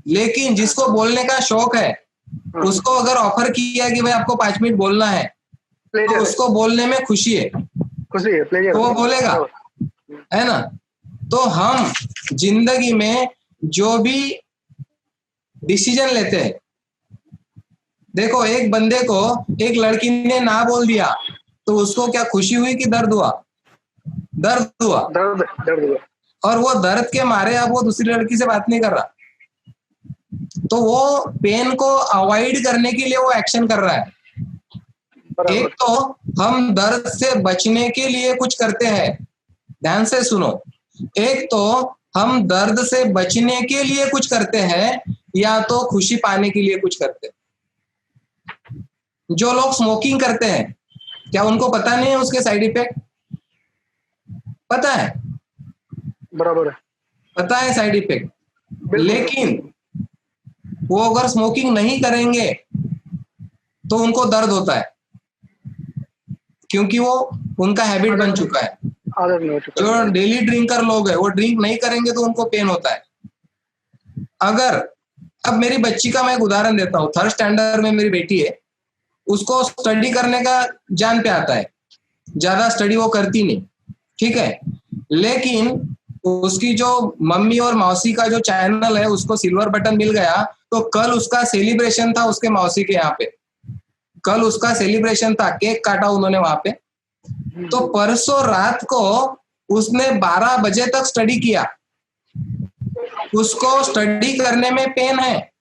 लेकिन जिसको बोलने का शौक है, उसको अगर ऑफर किया कि भाई आपको 5 मिनट बोलना है, तो उसको बोलने में खुशी है, प्लेजर, तो वो बोलेगा, है ना? तो हम जिंदगी में जो भी डिसीजन लेते हैं, देखो, एक बंदे को एक लड़की ने ना बोल दिया तो उसको क्या खुशी हुई कि दर्द हुआ? दर्द हुआ। और वो दर्द के मारे अब वो दूसरी लड़की से बात नहीं कर रहा, तो वो पेन को अवॉइड करने के लिए वो एक्शन कर रहा है। एक तो हम दर्द से बचने के लिए कुछ करते हैं, ध्यान से सुनो। एक तो हम दर्द से बचने के लिए कुछ करते हैं, या तो खुशी पाने के लिए कुछ करते हैं। जो लोग स्मोकिंग करते हैं, क्या उनको पता नहीं है उसके साइड इफेक्ट? पता है, बराबर है, पता है साइड इफेक्ट। लेकिन वो अगर स्मोकिंग नहीं करेंगे तो उनको दर्द होता है, क्योंकि वो उनका हैबिट बन चुका है। जो डेली ड्रिंकर लोग हैं, वो ड्रिंक नहीं करेंगे तो उनको पेन होता है। अगर अब मेरी बच्ची का मैं एक उदाहरण देता हूँ, 3rd स्टैंडर्ड में मेरी बेटी है, उसको स्टडी करने का जान पे आता है, ज्यादा स्टडी वो करती नहीं, ठीक है, लेकिन उसकी जो मम्मी और मौसी का जो चैनल है उसको सिल्वर बटन मिल गया, तो कल उसका सेलिब्रेशन था उसके मौसी के यहाँ पे, कल उसका सेलिब्रेशन था, केक काटा उन्होंने वहां पे। तो परसों रात को उसने 12 बजे तक स्टडी किया। उसको स्टडी करने में पेन है,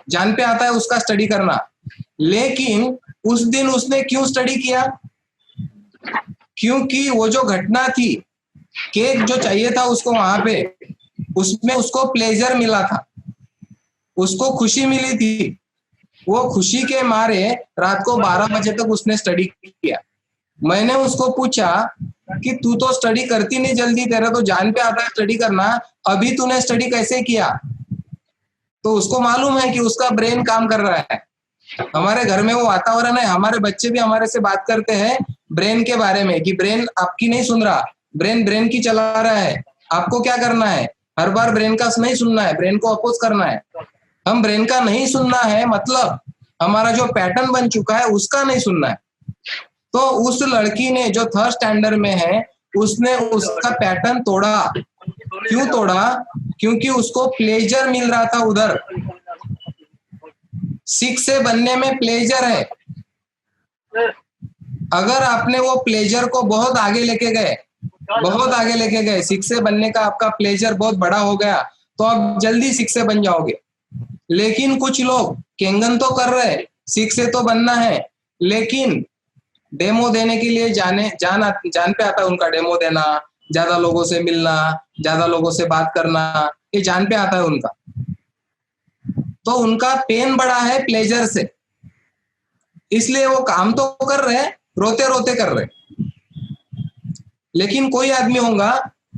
जान पे आता है उसका स्टडी करना, लेकिन उस दिन उसने क्यों स्टडी किया? क्योंकि वो जो घटना थी, केक जो चाहिए था उसको वहां पे, उसमें उसको प्लेजर मिला था, उसको खुशी मिली थी। वो खुशी के मारे रात को 12 बजे तक उसने स्टडी किया। मैंने उसको पूछा कि तू तो स्टडी करती नहीं जल्दी, तेरा तो जान पे आता है स्टडी करना, अभी तूने स्टडी कैसे किया? तो उसको मालूम है कि उसका ब्रेन काम कर रहा है। हमारे घर में वो वातावरण है, हमारे बच्चे भी हमारे से बात करते हैं ब्रेन के बारे में कि ब्रेन आपकी नहीं सुन रहा, ब्रेन की चला रहा है। आपको क्या करना है? हर बार ब्रेन का नहीं सुनना है, ब्रेन को अपोज करना है। हम ब्रेन का नहीं सुनना है, मतलब हमारा जो पैटर्न बन चुका है उसका नहीं सुनना है। तो उस लड़की ने जो 3rd स्टैंडर्ड में है, उसने उसका पैटर्न तोड़ा। क्यों तोड़ा? क्योंकि उसको प्लेजर मिल रहा था उधर। 6 से बनने में प्लेजर है। अगर आपने वो प्लेजर को बहुत आगे लेके गए, 6 से बनने का आपका प्लेजर बहुत बड़ा हो गया, तो आप जल्दी 6 से बन जाओगे। लेकिन कुछ लोग केंगन तो कर रहे, 6 से तो बनना है, लेकिन डेमो देने के लिए जान पे आता है उनका डेमो देना, ज्यादा लोगों से मिलना, ज्यादा लोगों से बात करना, ये जान पे आता है उनका। तो उनका पेन बड़ा है प्लेजर से, इसलिए वो काम तो कर रहे, रोते रोते कर रहे। लेकिन कोई आदमी होगा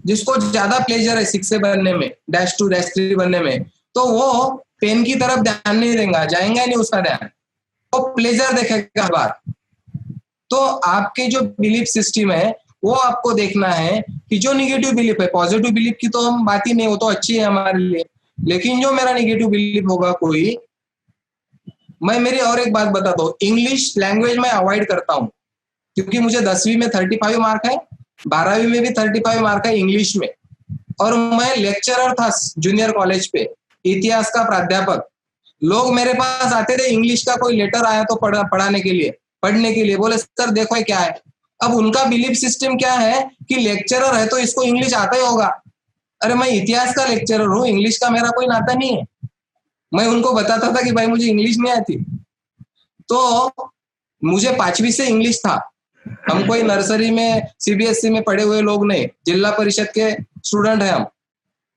जिसको ज्यादा प्लेजर है 6 से बनने में, -2 -3 बनने में, तो वो पेन की तरफ ध्यान नहीं देगा, जाएंगा नहीं उसका ध्यान, वो प्लेजर देखेगा बार। तो आपके जो बिलीफ सिस्टम है वो आपको देखना है कि जो निगेटिव बिलीफ है, पॉजिटिव बिलीफ की तो हम बात ही नहीं, वो तो अच्छी है हमारे लिए, लेकिन जो मेरा निगेटिव बिलीफ होगा कोई, मैं मेरी और एक बात बता दो, इंग्लिश लैंग्वेज में अवॉइड करता हूँ, क्योंकि मुझे 10वीं में 35 मार्क है, 12वीं में भी 35 मार्क है इंग्लिश में, और मैं लेक्चरर था जूनियर कॉलेज पे, इतिहास का प्राध्यापक। लोग मेरे पास आते थे, इंग्लिश का कोई लेटर आया तो पढ़ने के लिए, बोले सर देखो क्या है। अब उनका बिलीफ सिस्टम क्या है कि लेक्चरर है तो इसको इंग्लिश आता ही होगा। अरे मैं इतिहास का लेक्चरर हूँ, इंग्लिश का मेरा कोई नाता नहीं है। मैं उनको बताता था कि भाई मुझे इंग्लिश नहीं आती, तो मुझे 5वीं से इंग्लिश था। हम कोई नर्सरी में CBSE में पढ़े हुए लोग नहीं, जिला परिषद के स्टूडेंट हैं हम।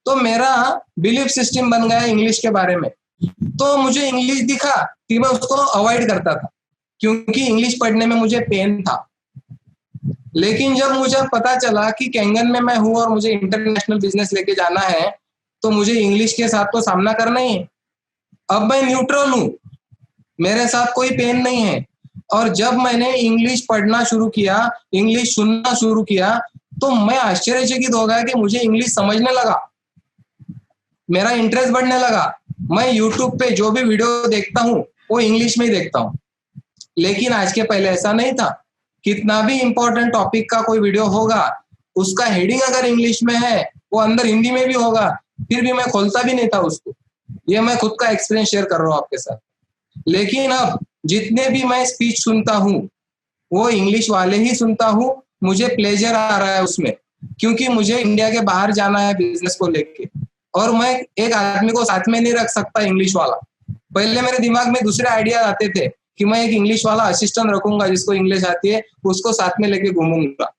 तो मेरा बिलीफ सिस्टम बन गया इंग्लिश के बारे में। तो मुझे इंग्लिश दिखा कि मैं उसको अवॉइड करता था, क्योंकि इंग्लिश पढ़ने में मुझे पेन था। लेकिन जब मुझे पता चला कि केंगन में मैं हूँ और मुझे इंटरनेशनल बिजनेस लेके जाना है, तो मुझे इंग्लिश के साथ तो सामना करना ही है। अब मैं न्यूट्रल हूँ, मेरे साथ कोई पेन नहीं है। और जब मैंने इंग्लिश पढ़ना शुरू किया, इंग्लिश सुनना शुरू किया, तो मैं आश्चर्यचकित हो गया कि मुझे इंग्लिश समझने लगा, मेरा इंटरेस्ट बढ़ने लगा। मैं यूट्यूब पे जो भी वीडियो देखता हूँ वो इंग्लिश में ही देखता हूँ। लेकिन आज के पहले ऐसा नहीं था। कितना भी इंपॉर्टेंट टॉपिक का कोई वीडियो होगा, उसका हेडिंग अगर इंग्लिश में है, वो अंदर हिंदी में भी होगा, फिर भी मैं खोलता भी नहीं था उसको। ये मैं खुद का एक्सपीरियंस शेयर कर रहा हूँ आपके साथ। लेकिन अब जितने भी मैं स्पीच सुनता हूँ वो इंग्लिश वाले ही सुनता हूँ, मुझे प्लेजर आ रहा है उसमें, क्योंकि मुझे इंडिया के बाहर जाना है बिजनेस को लेके, और मैं एक आदमी को साथ में नहीं रख सकता इंग्लिश वाला। पहले मेरे दिमाग में दूसरे आइडिया आते थे कि मैं एक इंग्लिश वाला असिस्टेंट रखूंगा जिसको इंग्लिश आती है, उसको साथ में लेके घूमूंगा,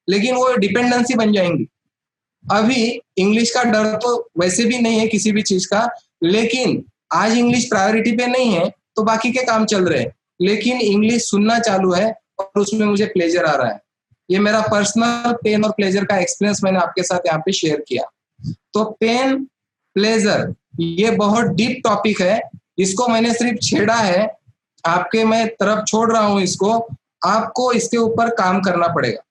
लेकिन वो डिपेंडेंसी बन जाएंगी। अभी इंग्लिश का डर तो वैसे भी नहीं है किसी भी चीज का, लेकिन आज इंग्लिश प्रायोरिटी पे नहीं है तो बाकी के काम चल रहे हैं, लेकिन इंग्लिश सुनना चालू है और उसमें मुझे प्लेजर आ रहा है। ये मेरा पर्सनल पेन और प्लेजर का एक्सपीरियंस मैंने आपके साथ यहाँ पे शेयर किया। तो पेन प्लेजर ये बहुत डीप टॉपिक है, इसको मैंने सिर्फ छेड़ा है, आपके मैं तरफ छोड़ रहा हूँ इसको, आपको इसके ऊपर काम करना पड़ेगा।